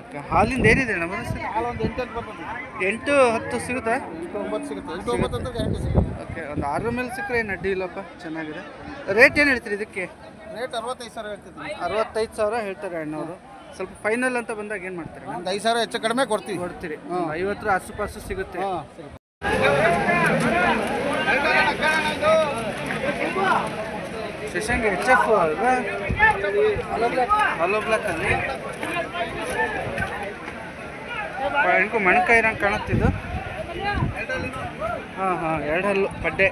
Speaker 1: ಓಕೆ. ಹಾಲಿಂದ ಏನಿದೆ ಅಣ್ಣ?
Speaker 2: ಹಾಲು ಒಂದು 8 ಬರ್ತದೆ.
Speaker 1: 8-10 ಸಿಗುತ್ತಾ?
Speaker 2: 9 ಸಿಗುತ್ತೆ. 8-9 ಅಂತ ಗ್ಯಾರಂಟಿ ಸಿಗುತ್ತೆ.
Speaker 1: ಓಕೆ, ಒಂದು 6 ಮೇಲೆ ಸಿಕ್ಕರೆ ಏನು ಅಡ್ಡಿ ಇಲ್ಲಪ್ಪ, ಚೆನ್ನಾಗಿದೆ. ರೇಟ್ ಏನು ಹೇಳ್ತೀರಿ ಇದಕ್ಕೆ?
Speaker 2: ರೇಟ್ 65,000 ಹೇಳ್ತಿದ್ವಿ.
Speaker 1: 65,000 ಹೇಳ್ತಾರೆ ಅಣ್ಣವರು. ಸ್ವಲ್ಪ ಫೈನಲ್ ಅಂತ ಬಂದಾಗ ಏನು ಮಾಡ್ತಾರೆ?
Speaker 2: ಒಂದು 5,000 ಹೆಚ್ಚು ಕಡಿಮೆ ಕೊಡ್ತೀವಿ.
Speaker 1: 50 ಆಸುಪಾಸು ಸಿಗುತ್ತೆ. ಶಶಾಂಕ್ ಎಚ್ ಎಫ್ ಅಲ್ವಾ? ಹಲೋ ಬ್ಲಾಕ್ ಅಲ್ಲಿ ಹೆಂಗೂ ಮಣ್ಕಾಯಿ ಇರಂಗೆ ಕಾಣುತ್ತಿದ್ದು. ಹಾಂ 2 ಹಲ್ಲು ಪಡ್ಡೆ.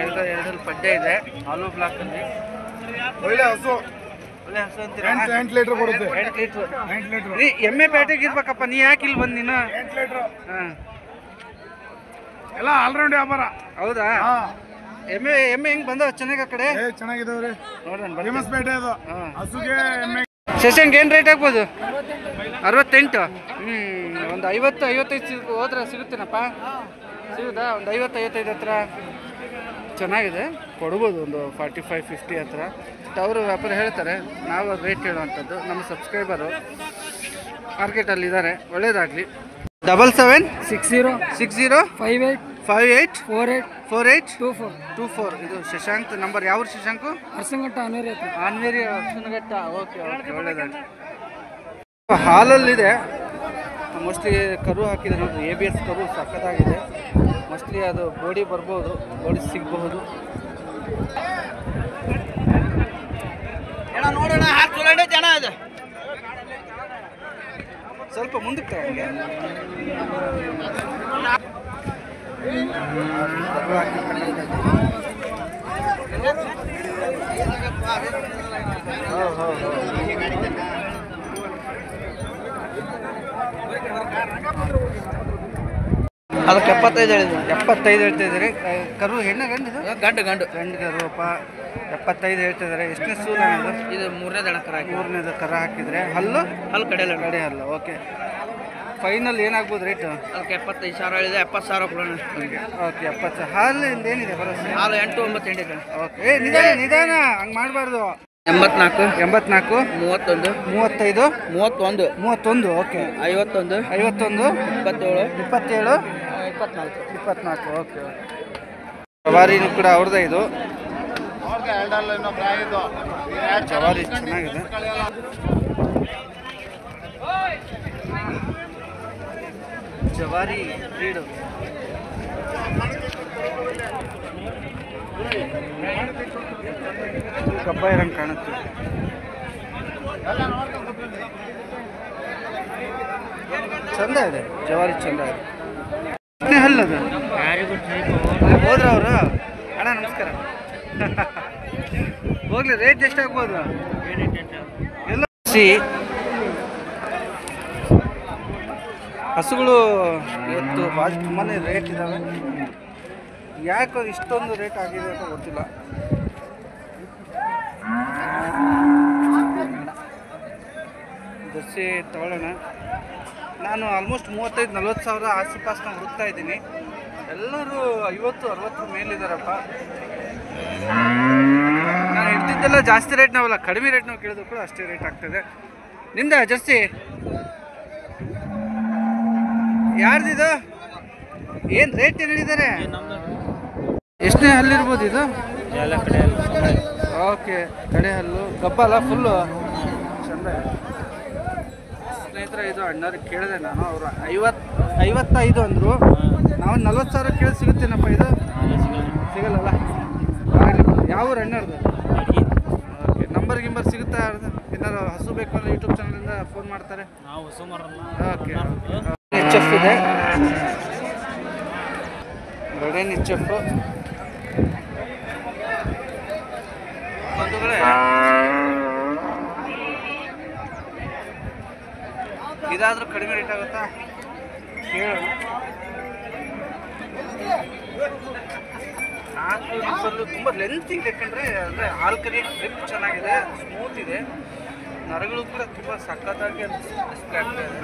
Speaker 1: ಎರಡು ಹಲ್ಲು ಪಡ್ಡೆ ಇದೆ ಹಾಲು ಬ್ಲಾಕಲ್ಲಿ.
Speaker 2: ಒಳ್ಳೆ ಹಸು
Speaker 1: ಅಂತೀರಾ?
Speaker 2: 8 ಲೀಟ್ರ್ ಕೊಡುತ್ತೆ.
Speaker 1: 8 ಲೀಟ್ರ್. ನೀ ಎಮ್ಮೆ ಪೇಟೆಗೆ ಇರ್ಬೇಕಪ್ಪ, ನೀ ಯಾಕೆ ಇಲ್ಲಿ ಬಂದು ನೀನು?
Speaker 2: 8 ಲೀಟ್ರ್.
Speaker 1: ಹಾಂ,
Speaker 2: ಎಲ್ಲ ಆಲ್ರೌಂಡ್ ವ್ಯಾಪಾರ.
Speaker 1: ಹೌದಾ? ಎಮ್ಮೆ ಹೆಂಗೆ ಬಂದವ? ಚೆನ್ನಾಗಿ ಆ ಕಡೆ
Speaker 2: ಚೆನ್ನಾಗಿದಾವ್ರಿ.
Speaker 1: ನೋಡೋಣ.
Speaker 2: ಫೇಮಸ್ ಪೇಟೆ ಅದು. ಹಸುಗೆ ಎಮ್ಮೆ.
Speaker 1: ಶಶಾಂಕ್ ಏನು ರೇಟ್ ಆಗ್ಬೋದು? 68. ಒಂದು 50-55 ಹೋದ್ರೆ ಸಿಗುತ್ತೇನಪ್ಪ? ಸಿಗುತ್ತಾ? ಒಂದು 50-55 ಹತ್ರ ಚೆನ್ನಾಗಿದೆ, ಕೊಡ್ಬೋದು. ಒಂದು 45-50 ಹತ್ರ ಅವರು ವ್ಯಾಪಾರ ಹೇಳ್ತಾರೆ, ನಾವು ರೇಟ್ ಹೇಳುವಂಥದ್ದು. ನಮ್ಮ ಸಬ್ಸ್ಕ್ರೈಬರು ಮಾರ್ಕೆಟಲ್ಲಿ ಇದ್ದಾರೆ, ಒಳ್ಳೇದಾಗಲಿ. 7760 60 58 48 24. ಇದು ಶಶಾಂಕ್ ನಂಬರ್. ಯಾವ ಶಶಾಂಕು?
Speaker 2: ಅರಸಂಘಟ್ಟ
Speaker 1: ಆನ್ವೇರಿ ಅರಸನಘಟ್ಟ. ಓಕೆ, ಒಳ್ಳೇದಾಗಲಿ. ಹಾಲಲ್ಲಿದೆ ಮೋಸ್ಟ್ಲಿ. ಕರು ಹಾಕಿದೆ ನೋಡಿರಿ, ABS ಕರು ಸಕ್ಕತ್ತಾಗಿದೆ. ಮೋಸ್ಟ್ಲಿ ಅದು ಬೋಡಿ ಬರ್ಬೋದು, ಬೋಡಿ ಸಿಗಬಹುದು.
Speaker 3: ನೋಡೋಣ,
Speaker 1: ಸ್ವಲ್ಪ ಮುಂದಕ್ಕೆ ತಗೊಂಡೆ.
Speaker 3: ಅದಕ್ಕೆ 75 ಹೇಳಿದ್ರು.
Speaker 1: 75 ಹೇಳ್ತಾ ಇದ್ದಾರೆ. ಕರು ಹೆಣ್ಣ ಗಂಡಿದು?
Speaker 3: ಗಂಡು
Speaker 1: ಕರುವಪ್ಪ. 75 ಹೇಳ್ತಾ ಇದ್ದಾರೆ. ಎಷ್ಟನೇ ಸೂಲ ಇದು?
Speaker 3: ಇದು 3ನೇ ದನ ಕರ ಹಾಕಿ.
Speaker 1: 3ನೇದು ಕರ ಹಾಕಿದ್ರೆ ಹಲ್ಲು
Speaker 3: ಕಡೆ
Speaker 1: ಹಲ್ಲು. ಓಕೆ, ಫೈನಲ್ ಏನಾಗ್ಬೋದು ರೇಟ್?
Speaker 3: ಅದಕ್ಕೆ 75,000 ಹೇಳಿದೆ. 70,000 ಕೊಡೋಣ.
Speaker 1: ಓಕೆ, 70. ಹಾಲಿಂದ ಏನಿದೆ ಭರವಸೆ?
Speaker 3: ಹಾಲು 8-9 ಹಿಂಡಿದೆ.
Speaker 1: ಓಕೆ, ನಿಧಾನ ಹಂಗೆ ಮಾಡಬಾರ್ದು.
Speaker 3: 84
Speaker 1: 31
Speaker 3: 35 31
Speaker 1: 31. ಓಕೆ,
Speaker 3: 51
Speaker 1: 27
Speaker 3: 27
Speaker 1: 24. ಓಕೆ ಜವಾರಿನೂ ಕೂಡ ಅವ್ರದ್ದೇ ಇದು. ಜವಾರಿ ಚೆನ್ನಾಗಿದೆ. ಜವಾರಿ ಬ್ರೀಡು ಕಬ್ಬ ಇರಂಗೆ ಕಾಣುತ್ತೆ. ಚಂದ ಇದೆ ಜವಾರಿ, ಚಂದ ಇದೆ. ಹಲ್ಲದ ಹೋದ್ರ ಅವರು? ಅಣ್ಣ ನಮಸ್ಕಾರ. ಹೋಗ್ಲಿ, ರೇಟ್ ಎಷ್ಟಾಗ್ಬೋದು? ಎಲ್ಲ ಹಸುಗಳು ಇವತ್ತು ಭಾಳ ತುಂಬಾ ರೇಟ್ ಇದ್ದಾವೆ. ಯಾಕೆ ಇಷ್ಟೊಂದು ರೇಟ್ ಆಗಿದೆ ಅಂತ ಗೊತ್ತಿಲ್ಲ. ಜರ್ಸಿ ತಗೊಳ್ಳೋಣ. ನಾನು ಆಲ್ಮೋಸ್ಟ್ 35-40 ಸಾವಿರ ಆಸುಪಾಸನ್ನ ಹುಡುಕ್ತಾ ಇದ್ದೀನಿ. ಎಲ್ಲರೂ 50-60 ಮೇಲಿದ್ದಾರಪ್ಪ. ನಾನು ಹಿಡ್ದಿದ್ದೆಲ್ಲ ಜಾಸ್ತಿ ರೇಟ್ ನಾವಲ್ಲ, ಕಡಿಮೆ ರೇಟ್ ನಾವು ಕೇಳಿದ್ರು ಕೂಡ ಅಷ್ಟೇ ರೇಟ್ ಆಗ್ತದೆ. ನಿಂದ ಜರ್ಸಿ ಯಾರ್ದಿದು? ಏನು ರೇಟ್ ಏನು ಹೇಳಿದ್ದಾರೆ? ಎಷ್ಟನೇ ಹಲ್ಲಿರ್ಬೋದು ಇದು? ಓಕೆ, ಕಡೆ ಹಲ್ಲು, ಗಬ್ಬಲ್ಲ ಫುಲ್ಲು ಚಂದ. ಸ್ನೇಹಿತರೆ, ಇದು ಅಣ್ಣವ್ರಿಗೆ ಕೇಳಿದೆ ನಾನು. ಅವರು 55 ಅಂದರು. ನಾವು 40 ಸಾವಿರ ಕೇಳಿ ಸಿಗುತ್ತೇನಪ್ಪ ಇದು? ಸಿಗಲ್ಲಲ್ಲ. ಯಾವ ಊರು ಅಣ್ಣವ್ರದ್ದು? ಓಕೆ, ನಂಬರ್ ಗಿಂಬರ್ ಸಿಗುತ್ತಾ? ಏನಾರು ಹಸು ಬೇಕು ಅಂದರೆ ಯೂಟ್ಯೂಬ್ ಚಾನಲಿಂದ ಫೋನ್ ಮಾಡ್ತಾರೆ. ಓಕೆ, ಎಚ್ ಎಫ್ ಇದೆ, ರೆಡೇನ್ ಎಚ್ ಎಫ್. ಬಂಧುಗಳೇ, ಇದಾದರೂ ಕಡಿಮೆ ರೇಟ್ ಆಗುತ್ತಾ ಕೇಳೋಣ. ನಾಲ್ಕು ತುಂಬ ಲೆಂತ್ ಇದೆ ಯಾಕಂದರೆ, ಅಂದರೆ ಹಾಲು ಕರಿಯೋಕ್ಕೆ ಗ್ರಿಪ್ ಚೆನ್ನಾಗಿದೆ, ಸ್ಮೂತ್ ಇದೆ. ನರಗಳು ಕೂಡ ತುಂಬ ಸಖತ್ತಾಗಿ ಡಿಸ್ಪ್ಲೇ ಆಗ್ತಾ ಇದೆ.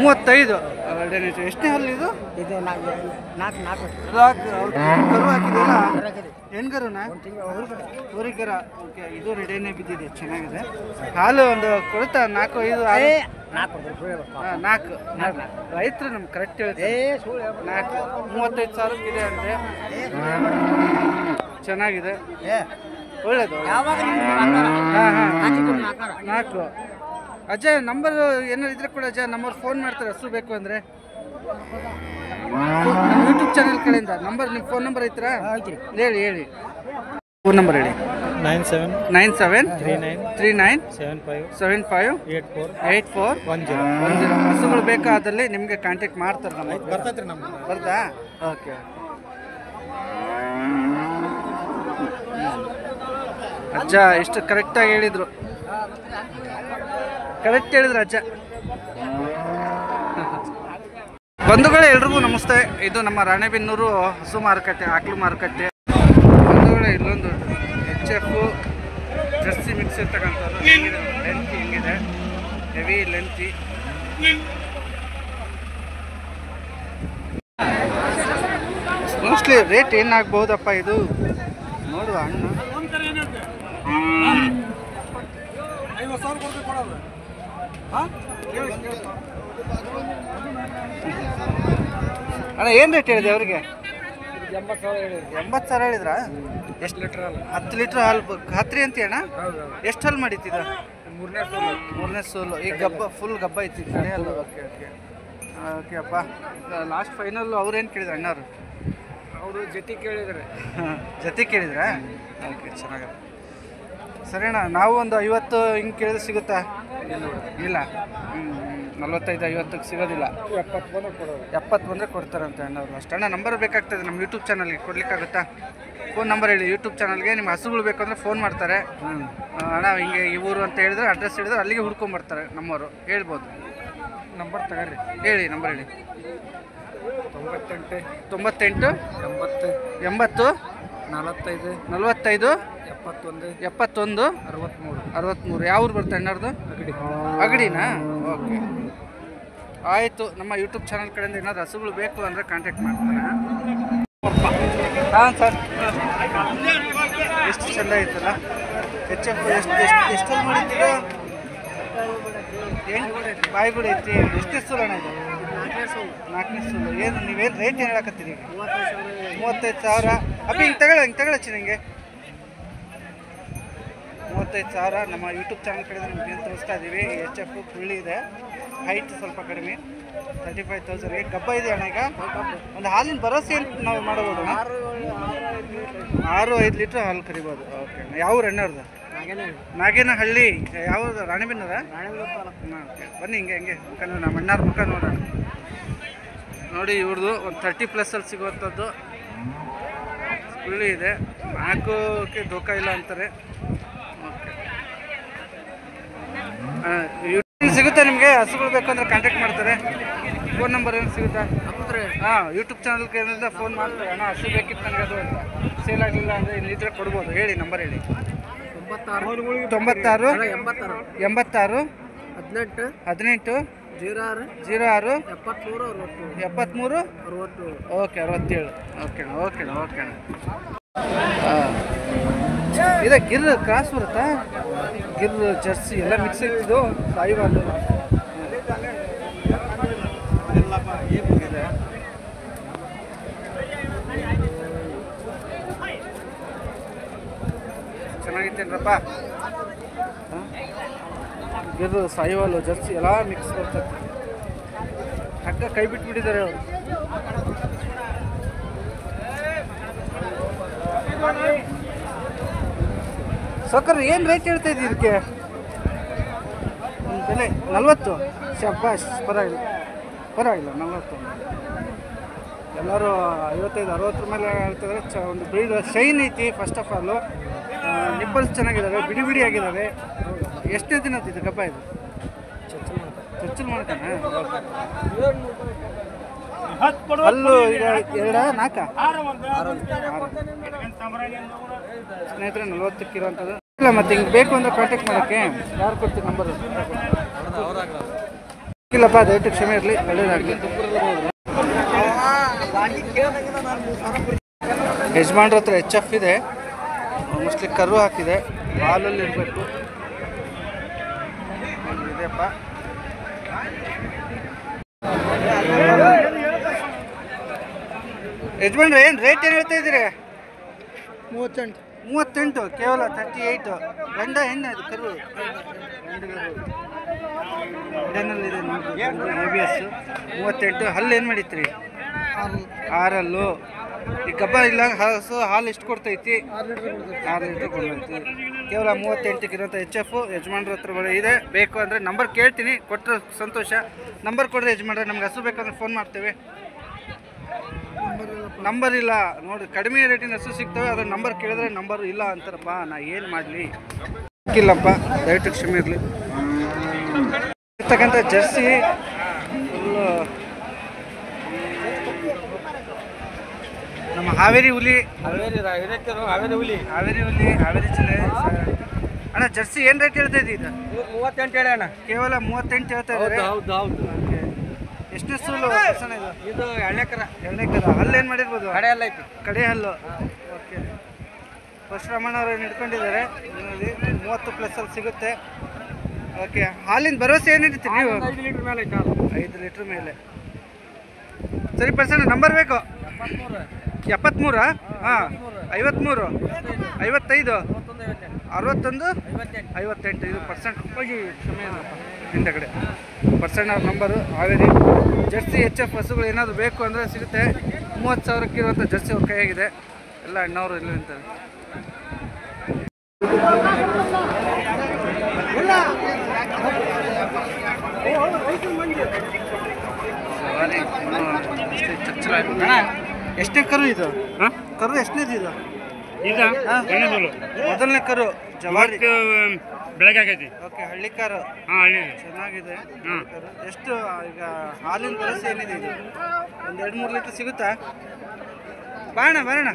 Speaker 1: 35. ಎಷ್ಟನೇ ಹಲ್ಲು ಇದು? ಕರು ಹಾಕಿದೆಯಲ್ಲ, ಹೆಣ್ಗರುನಾ? ಊರಿಕರ. ಓಕೆ, ಇದು ರೆಡಿನೇ ಬಿದ್ದಿದೆ, ಚೆನ್ನಾಗಿದೆ. ಹಾಲು ಒಂದು ಕೊಡುತ್ತಾ? 4-5? 4. ರೈತರು ನಮ್ಗೆ ಕರೆಕ್ಟ್ ಹೇಳ್ತಾರೆ. 4 35 ಸಾವಿರಕ್ಕಿದೆ ಅಂದರೆ ಚೆನ್ನಾಗಿದೆ, ಒಳ್ಳೇದು. ಹಾಂ ಹಾಂ, 4. ಅಜ್ಜ ನಂಬರ್ ಏನಾರು ಇದ್ರೆ ಕೂಡ ಅಜ್ಜ ನಂಬರ್ ಫೋನ್ ಮಾಡ್ತಾರೆ ಹಸು ಬೇಕು ಅಂದರೆ. ನಮ್ಮ ಯೂಟ್ಯೂಬ್ ಚಾನಲ್ ಕಡೆಯಿಂದ ನಂಬರ್, ನಿಮ್ಮ ಫೋನ್ ನಂಬರ್ ಐತ್ರಾ? ಹೇಳಿ ಫೋನ್ ನಂಬರ್ ಹೇಳಿ. 9739757410. ಹಸುಗಳು ಬೇಕಾದಲ್ಲಿ ನಿಮಗೆ ಕಾಂಟ್ಯಾಕ್ಟ್ ಮಾಡ್ತಾರೆ. ಬರ್ತಾ? ಓಕೆ. ಅಜ್ಜ ಎಷ್ಟು ಕರೆಕ್ಟಾಗಿ ಹೇಳಿದರು, ಕರೆಕ್ಟ್ ಹೇಳಿದ್ರು ಅಜ್ಜ. ಬಂಧುಗಳೇ, ಎಲ್ರಿಗೂ ನಮಸ್ತೆ. ಇದು ನಮ್ಮ ರಾಣೆಬೆನ್ನೂರು ಹಸು ಮಾರುಕಟ್ಟೆ, ಆಕಳು ಮಾರುಕಟ್ಟೆ. ಬಂಧುಗಳೇ, ಇಲ್ಲೊಂದು ಎಚ್ ಎಫ್ ಜರ್ಸಿ ಮಿಕ್ಸ್ ಇರ್ತಕ್ಕಂಥದ್ದು. ಲೆಂತಿ ಹೆಂಗಿದೆ? Heavy lengthy. ಮೋಸ್ಟ್ಲಿ ರೇಟ್ ಏನಾಗ್ಬಹುದಪ್ಪ ಇದು? ನೋಡುವ ಅಣ್ಣ. 50 ಸಾವಿರ ಕೊಡೋದು. ಅಣ್ಣ ಏನು ರೇಟ್ ಹೇಳಿದೆ ಅವರಿಗೆ? 80 ಸಾವಿರ ಹೇಳಿದ್ರಾ? ಎಷ್ಟು ಲೀಟ್ರ್ ಹಾಲು? 10 ಲೀಟ್ರ್ ಹಾಲು. ಖಾತ್ರಿ ಅಂತೀಯ ಅಣ್ಣ? ಎಷ್ಟು ಹಾಲು ಮಾಡಿತ್ತಿದ್ದು? 3ನೇ ಸೋಲು. ಈಗ ಗಬ್ಬ ಫುಲ್ ಗಬ್ಬ ಐತಿ. ಓಕೆ ಓಕೆ ಓಕೆ ಅಪ್ಪ. ಲಾಸ್ಟ್ ಫೈನಲ್ಲು ಅವ್ರೇನು ಕೇಳಿದ್ರು ಅಣ್ಣವ್ರು? ಅವರು ಜೊತೆ ಕೇಳಿದ್ದಾರೆ. ಜೊತೆ ಕೇಳಿದ್ರಾ? ಓಕೆ, ಚೆನ್ನಾಗಿದೆ. ಸರಿ ಅಣ್ಣ, ನಾವು ಒಂದು 50 ಹಿಂಗೆ ಕೇಳಿದ್ರೆ ಸಿಗುತ್ತಾ? ಇಲ್ಲ. 45-50ಕ್ಕೆ ಸಿಗೋದಿಲ್ಲ. 70 ಬಂದರೆ ಕೊಡ್ತಾರಂತೆ ಅಣ್ಣವ್ರು. ಅಷ್ಟು ಅಣ್ಣ ನಂಬರ್ ಬೇಕಾಗ್ತದೆ ನಮ್ಮ ಯೂಟ್ಯೂಬ್ ಚಾನಲ್ಗೆ, ಕೊಡ್ಲಿಕ್ಕಾಗುತ್ತಾ? ಫೋನ್ ನಂಬರ್ ಹೇಳಿ. ಯೂಟ್ಯೂಬ್ ಚಾನಲ್ಗೆ ನಿಮ್ಮ ಹಸುಗಳು ಬೇಕು ಅಂದರೆ ಫೋನ್ ಮಾಡ್ತಾರೆ. ಅಣ್ಣ ಹಿಂಗೆ ಈ ಊರು ಅಂತ ಹೇಳಿದ್ರೆ, ಅಡ್ರೆಸ್ ಹೇಳಿದ್ರೆ ಅಲ್ಲಿಗೆ ಹುಡ್ಕೊಂಬರ್ತಾರೆ ನಮ್ಮವರು. ಹೇಳ್ಬೋದು. ನಂಬರ್ ತಗೊಳ್ಳಿ, ಹೇಳಿ ನಂಬರ್ ಹೇಳಿ. 98 80 45 71 63. ಯಾವ ಊರು ಬರುತ್ತೆ ಅಣ್ಣವ್ರದ್ದು? ಅಗಡಿನಾ? ಓಕೆ, ಆಯಿತು. ನಮ್ಮ ಯೂಟ್ಯೂಬ್ ಚಾನಲ್ ಕಡೆಯಿಂದ ಏನಾದ್ರು ಹಸುಗಳು ಬೇಕು ಅಂದರೆ ಕಾಂಟ್ಯಾಕ್ಟ್ ಮಾಡ್ತಾರೆ. ಹಾಂ ಸರ್, ಎಷ್ಟು ಚೆಂದ ಐತಲ್ಲ. ಎಚ್ ಎಫ್ ಎಷ್ಟಲ್ಲಿ ಮಾಡಿದ್ದೀರಾ? ಬಾಯಿಗುಡ ಐತಿ. ಎಷ್ಟೇ ಸೂಲು ಅಣ್ಣ ಇದು? 4ನೇ ಸೂಲು. ಏನು ನೀವೇನು ರೇಟ್ ಏನು ಹೇಳಕತ್ತೀರಿ ಈಗ? 35,000. ಅಪ್ಪಿ ಹಿಂಗೆ ತಗೊಳ್ಳಚ್ಚಿ ನನಗೆ 35,000. ನಮ್ಮ ಯೂಟ್ಯೂಬ್ ಚಾನಲ್ ಕಡೆ ನಿಮ್ಗೆ ಏನು ತೋರಿಸ್ತಾ ಇದ್ದೀವಿ. HF ಫುಳ್ಳಿ ಇದೆ, ಹೈಟ್ ಸ್ವಲ್ಪ ಕಡಿಮೆ. 35,000. ಗಬ್ಬ ಇದೆ ಅಣ್ಣ ಈಗ. ಒಂದು ಹಾಲಿನ ಭರವಸೆ ಏನು ನಾವು ಮಾಡಬಹುದು? 6-5 ಲೀಟ್ರ್ ಹಾಲು ಕರಿಬೋದು. ಓಕೆ. ಯಾವ ಊರಣ್ಣವ್ರದ್ದು? ನಾಗೇನಹಳ್ಳಿ. ಯಾವುದು? ರಾಣೆಬೆನ್ನೂರ? ಓಕೆ. ಬನ್ನಿ ಹಿಂಗೆ ಮುಖ ನಮ್ಮ ಅಣ್ಣಾರ ಮುಖ ನೋಡೋಣ. ನೋಡಿ ಇವ್ರದ್ದು ಒಂದು 30+ ಅಲ್ಲಿ ಸಿಗುವಂಥದ್ದು ಫುಳ್ಳಿ ಇದೆ. 4ಕ್ಕೆ ದೋಖ ಇಲ್ಲ ಅಂತಾರೆ. ಓಕೆ. ಸಿಗುತ್ತೆ ನಿಮಗೆ. ಹಸುಗಳು ಬೇಕು ಅಂದರೆ ಕಾಂಟ್ಯಾಕ್ಟ್ ಮಾಡ್ತಾರೆ. ಫೋನ್ ನಂಬರ್ ಏನು ಸಿಗುತ್ತಾ? ಹಾಂ, ಯೂಟ್ಯೂಬ್ ಚಾನಲ್ಗೆ ಏನಿಂದ ಫೋನ್ ಮಾಡ್ತಾರೆ. ಅಣ್ಣ ಹಸು ಬೇಕಿತ್ತು ನನಗೆ, ಅದು ಸೇಲ್ ಆಗಲಿಲ್ಲ ಅಂದರೆ ಇಲ್ಲಿದ್ರೆ ಕೊಡ್ಬೋದು. ಹೇಳಿ ನಂಬರ್ ಹೇಳಿ. 96 86 18 06 73 ಓಕೆ 67. ಓಕೆ. ಇದೆ ಗಿರ್ ಕ್ರಾಸ್ ಬರುತ್ತಾ? ಗಿರ್ ಜರ್ಸಿ ಎಲ್ಲ ಮಿಕ್ಸ್ ಇದ್ದು ಸಾಯಿವಾಲು ಇದೆ. ಚೆನ್ನಾಗಿತ್ತೇನ್ರಪ್ಪ? ಗಿರ್ ಸಾಯಿವಾಲು ಜರ್ಸಿ ಎಲ್ಲ ಮಿಕ್ಸ್ ಬರ್ತದೆ. ಹಗ್ಗ ಕೈ ಬಿಟ್ಬಿಟ್ಟಿದ್ದಾರೆ ಅವರು. ಸಕ್ಕರೆ ಏನು ರೇಟ್ ಹೇಳ್ತಾ ಇದ್ದೀವಿ ಇದಕ್ಕೆ? ಒಂದು ಬೆಲೆ 40. ಶಬ್ಬಾಷ್, ಪರವಾಗಿಲ್ಲ 40. ಎಲ್ಲರೂ 55-60 ಮೇಲೆ ಹೇಳ್ತಿದ್ದಾರೆ. ಒಂದು ಬ್ರೀಡ್ ಶೈನ್ ಐತಿ. ಫಸ್ಟ್ ಆಫ್ ಆಲು ನಿಪ್ಪಲ್ಸ್ ಚೆನ್ನಾಗಿದ್ದಾವೆ, ಬಿಡಿ ಆಗಿದ್ದಾವೆ. ಎಷ್ಟನೇ ದಿನ ಇದು ಗಬ್ಬ? ಇದು ಚೊಚ್ಚಲು ಮಾಡ್ತಾನೆ. ಅಲ್ಲೂ ಈಗ 2-4 ಸ್ನೇಹಿತರೆ 40ಕ್ಕೆ ಇರೋವಂಥದ್ದು ಇಲ್ಲ. ಮತ್ತೆ ಹಿಂಗೆ ಬೇಕು ಅಂದರೆ ಕಾಂಟ್ಯಾಕ್ಟ್ ಮಾಡೋಕ್ಕೆ ಯಾರು ಕೊಡ್ತೀವಿ ನಂಬರು? ಇಲ್ಲಪ್ಪ, ದಯವಿಟ್ಟು ಕ್ಷಮೆ ಇರಲಿ, ಒಳ್ಳೇದಾಗಲಿ. ಯಜಮಾನ್ರ ಹತ್ರ HF ಇದೆ, ಮೋಸ್ಟ್ಲಿ ಕರು ಹಾಕಿದೆ, ಹಾಲಲ್ಲಿ ಇರಬೇಕು. ಇದೆಯಪ್ಪ. ಯಜಮಾನ್ರೆ ಏನು ರೇಟ್ ಏನು ಹೇಳ್ತಾ ಇದ್ದೀರಿ? 38 ಕೇವಲ 38. ಗಂಡ ಹೆಣ್ಣು ಅದು ಕರು? ಗಂಡನಲ್ಲಿದೆ ನೋಡಿ. ABS 38. ಹಲ್ಲು ಏನು ಮಾಡಿತ್ರಿ? 6 ಈ ಗಬ್ಬ ಇಲ್ಲ. ಹಸು ಹಾಲು ಎಷ್ಟು ಕೊಡ್ತೈತಿ? 6 ಲೀಟ್ರ್ ಕೊಡ್ತೈತಿ. ಕೇವಲ 38ಕ್ಕೆ ಇರೋಂಥ HF ಯಜಮಾನ್ರ ಹತ್ರ ಇದೆ. ಬೇಕು ಅಂದರೆ ನಂಬರ್ ಕೇಳ್ತೀನಿ, ಕೊಟ್ಟರೆ ಸಂತೋಷ. ನಂಬರ್ ಕೊಡ್ರಿ ಯಜಮಾನ್ರೆ, ನಮ್ಗೆ ಹಸು ಬೇಕಂದ್ರೆ ಫೋನ್ ಮಾಡ್ತೇವೆ. ನಂಬರ್ ಇಲ್ಲ ನೋಡಿ, ಕಡಿಮೆ ರೇಟಿನ ಹಸು ಸಿಗ್ತವೆ. ಅದ್ರ ನಂಬರ್ ಕೇಳಿದ್ರೆ ನಂಬರ್ ಇಲ್ಲ ಅಂತಾರಪ್ಪ. ನಾ ಏನು ಮಾಡಲಿ? ಸಿಕ್ಕಿಲ್ಲಪ್ಪ, ದಯವಿಟ್ಟು ಕ್ಷಮೆ ಇರಲಿ. ಇರ್ತಕ್ಕಂಥ ಜರ್ಸಿ ಫುಲ್ಲು ನಮ್ಮ ಹಾವೇರಿ ಹುಲಿ. ಹಾವೇರಿ ಜಿಲ್ಲೆ. ಅಣ್ಣ ಜರ್ಸಿ ಏನು ರೇಟ್ ಹೇಳ್ತಾ ಇದ್ದೀವಿ? ಇದು
Speaker 3: 38 ಹೇಳಿ ಅಣ್ಣ.
Speaker 1: ಕೇವಲ 38 ಹೇಳ್ತಾ ಇದ್ದಾರೆ.
Speaker 3: ಹೌದು.
Speaker 1: ಎಷ್ಟನೇ ಸೂಲು?
Speaker 3: ಇದು 2ನೇ ಕರ.
Speaker 1: ಹಲ್ಲು ಏನು ಮಾಡಿರ್ಬೋದು?
Speaker 3: ಕಡೆ ಹಲ್ಲು ಐತಿ.
Speaker 1: ಕಡೆ ಹಲ್ಲು. ಓಕೆ. ಪರಶುರಾಮಣ್ಣವ್ರು ಏನು ಹಿಡ್ಕೊಂಡಿದ್ದಾರೆ. 30+ ಅಲ್ಲಿ ಸಿಗುತ್ತೆ. ಓಕೆ. ಹಾಲಿನ ಭರವಸೆ ಏನಿರ್ತೀರಿ ನೀವು?
Speaker 3: 5 ಲೀಟ್ರ್ ಮೇಲೆ ಐತೆ.
Speaker 1: 5 ಲೀಟ್ರ್ ಮೇಲೆ. ಸರಿ ಪರ್ಸೆಂಟ್ ನಂಬರ್ ಬೇಕು? 73. ಹಾಂ, 53 55 61 58. ಇದು ಪರ್ಸೆಂಟ್ ಹೋಗಿ ಕ್ಷಮೆ ಇಲ್ಲಪ್ಪ ಹಿಂದಗಡೆ. ಪರ್ಸೆಂಟ್ ಅವ್ರ ನಂಬರು. ಹಾವೇರಿ ಜರ್ಸಿ HF ಹಸುಗಳು ಏನಾದರೂ ಬೇಕು ಅಂದರೆ ಸಿಗುತ್ತೆ. 30,000ಕ್ಕೆ ಇರುವಂಥ ಜರ್ಸಿ ಅವ್ರ ಕೈಯಾಗಿದೆ. ಎಲ್ಲ ಅಣ್ಣವರು ಇಲ್ಲಿ ಅಂತಾರೆ. ಎಷ್ಟನೇ ಕರು ಇದು? ಕರು ಎಷ್ಟನೇದು ಇದು?
Speaker 2: ಈಗ
Speaker 1: ಮೊದಲನೇ ಕರು ಜವಾರಿ
Speaker 2: ಬೆಳಗ್ಗೆ ಆಗೈತಿ.
Speaker 1: ಓಕೆ. ಹಳ್ಳಿ ಕಾರು.
Speaker 2: ಹಾಂ, ಹಳ್ಳಿ
Speaker 1: ಚೆನ್ನಾಗಿದೆ. ಎಷ್ಟು ಈಗ ಹಾಲಿನ ಭರವಸೆ ಏನಿದೆ? ಇದು ಒಂದು 2-3 ಲೀಟ್ರ್ ಸಿಗುತ್ತಾ? ಬರೋಣ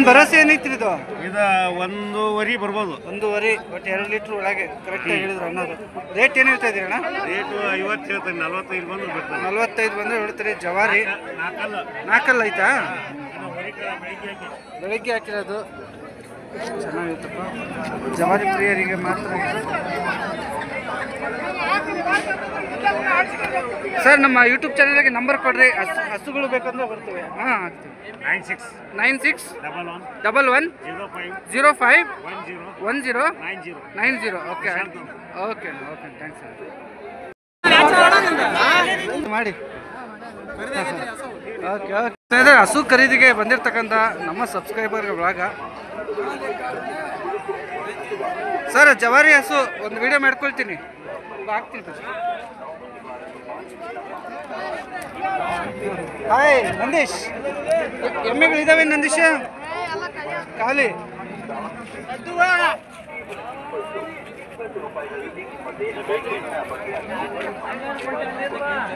Speaker 1: ಭರವಸೆ ಏನೈತಿ ಇದು?
Speaker 2: ಇದು 1.5 ಬರ್ಬೋದು.
Speaker 1: 1.5 ಒಟ್ಟು 2 ಲೀಟ್ರ್ ಒಳಗೆ ಕರೆಕ್ಟಾಗಿ ಹೇಳಿದ್ರು ಅಣ್ಣದು. ರೇಟ್ ಏನು ಹೇಳ್ತಾ ಇದ್ದೀರಿ ಅಣ್ಣ?
Speaker 2: ರೇಟು 50 ಹೇಳ್ತಾರೆ. 45 ಬಂದು ಬಿಡ್ತಾರೆ.
Speaker 1: 45 ಬಂದರೆ ಹೇಳ್ತಾರೆ. ಜವಾರಿ 4 ಐತಾ? ಬೆಳಿಗ್ಗೆ ಹಾಕಿರೋದು. ಎಷ್ಟು ಚೆನ್ನಾಗಿತ್ತಪ್ಪ. ಜವಾರಿ ಪ್ರಿಯರಿಗೆ ಮಾತ್ರ. ಸರ್ ನಮ್ಮ ಯೂಟ್ಯೂಬ್ ಚಾನಲ್ಗೆ ನಂಬರ್ ಕೊಡ್ರಿ, ಹಸುಗಳು ಬೇಕಂದ್ರೆ ಬರ್ತವೆ. ಹಾಂ ಹಾಕ್ತೀವಿ. 96 11 05 10 90. Okay okay okay thanks sir. ಮಾಡಿ ಓಕೆ ಓಕೆ. ಹಸು ಖರೀದಿಗೆ ಬಂದಿರತಕ್ಕಂಥ ನಮ್ಮ ಸಬ್ಸ್ಕ್ರೈಬರ್ ಬ್ಲಾಗ. ಸರ್ ಜವಾರಿ ಹಸು ಒಂದು ವಿಡಿಯೋ ಮಾಡ್ಕೊಳ್ತೀನಿ, ಹಾಕ್ತೀನಿ. ಹಾಯ್ ನಂದೀಶ್, ಎಮ್ಮೆಗಳಿದಾವೆ ನಂದೀಶ? ಖಾಲಿ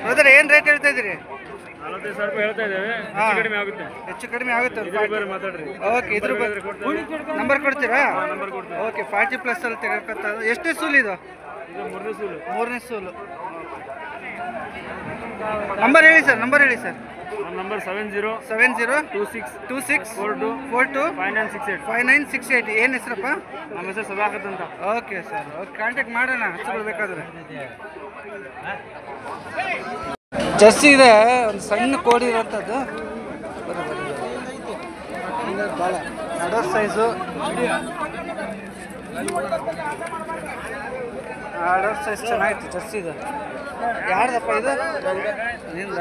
Speaker 1: ಬ್ರದರ್ ಏನು ರೇಟ್ ಹೇಳ್ತಾ ಇದ್ದೀರಿ?
Speaker 2: 45,000 ರೂಪಾಯಿ ಹೇಳ್ತಾ ಇದ್ದೇವೆ.
Speaker 1: ಹೆಚ್ಚು ಕಡಿಮೆ ಆಗುತ್ತೆ. ಓಕೆ, ಇದ್ರ ನಂಬರ್ ಕೊಡ್ತೀರಾ? ಓಕೆ, 40+ ಅಲ್ಲಿ ತೆಗೋಕತ್ತ. ಎಷ್ಟೇ ಸೂಲು ಇದು? ಮೂರನೇ ಸೂಲು. ನಂಬರ್ ಹೇಳಿ ಸರ್, ನಂಬರ್ ಹೇಳಿ ಸರ್.
Speaker 2: ನಂಬರ್ 70
Speaker 1: 26 42 5968. ಏನು ಹೆಸರಪ್ಪ?
Speaker 2: ನಮ್ಮ ಹೆಸರು ಸದಾಕತ್ ಅಂತ.
Speaker 1: ಓಕೆ ಸರ್, ಓಕೆ, ಕಾಂಟ್ಯಾಕ್ಟ್ ಮಾಡೋಣ ಹಸುಗಳು ಬೇಕಾದ್ರೆ. ಜರ್ಸಿ ಇದೆ, ಒಂದು ಸಣ್ಣ ಕೋಡಿ ಇರೋಂಥದ್ದು. ಭಾಳ ದೊಡ್ಡ ಸೈಜು, ದೊಡ್ಡ ಸೈಜ್ ಚೆನ್ನಾಗಿತ್ತು ಜರ್ಸಿ ಇದು. ಯಾರ್ದಪ್ಪ ಇದು? ನಿಂದ?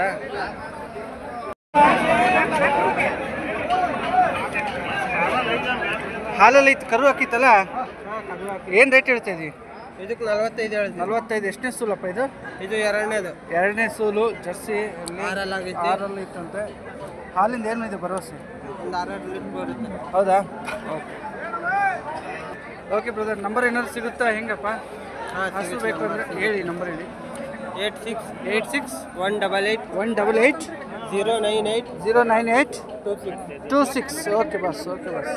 Speaker 1: ಹಾಲಲ್ಲಿ ಇತ್ತು, ಕರು ಹಾಕಿತ್ತಲ್ಲ. ಏನು ರೇಟ್ ಹೇಳ್ತಾ ಇದ್ದೀವಿ?
Speaker 3: ಇದಕ್ಕೆ 45 ಹೇಳ್ತೀವಿ.
Speaker 1: 45. ಎಷ್ಟನೇ ಸೂಲಪ್ಪ ಇದು?
Speaker 3: ಇದು ಎರಡನೇದು.
Speaker 1: ಎರಡನೇ ಸೂಲು. ಜರ್ಸಿ
Speaker 3: ಆರಲ್ಲಿ
Speaker 1: ಇತ್ತಂತೆ. ಹಾಲಿಂದ ಏನಿದೆ ಭರವಸೆ?
Speaker 3: ಒಂದು 6 ಲೀಟರ್ ಬರುತ್ತೆ.
Speaker 1: ಹೌದಾ? ಓಕೆ ಓಕೆ ಬ್ರದರ್, ನಂಬರ್ ಏನಾದ್ರು ಸಿಗುತ್ತಾ ಹೆಂಗಪ್ಪ? ಹಸು ಬೇಕು ಅಂದರೆ ಹೇಳಿ, ನಂಬರ್ ಹೇಳಿ.
Speaker 3: 86 188
Speaker 1: 188
Speaker 3: 098
Speaker 1: 098
Speaker 3: 26.
Speaker 1: 26. Okay bus, okay bus.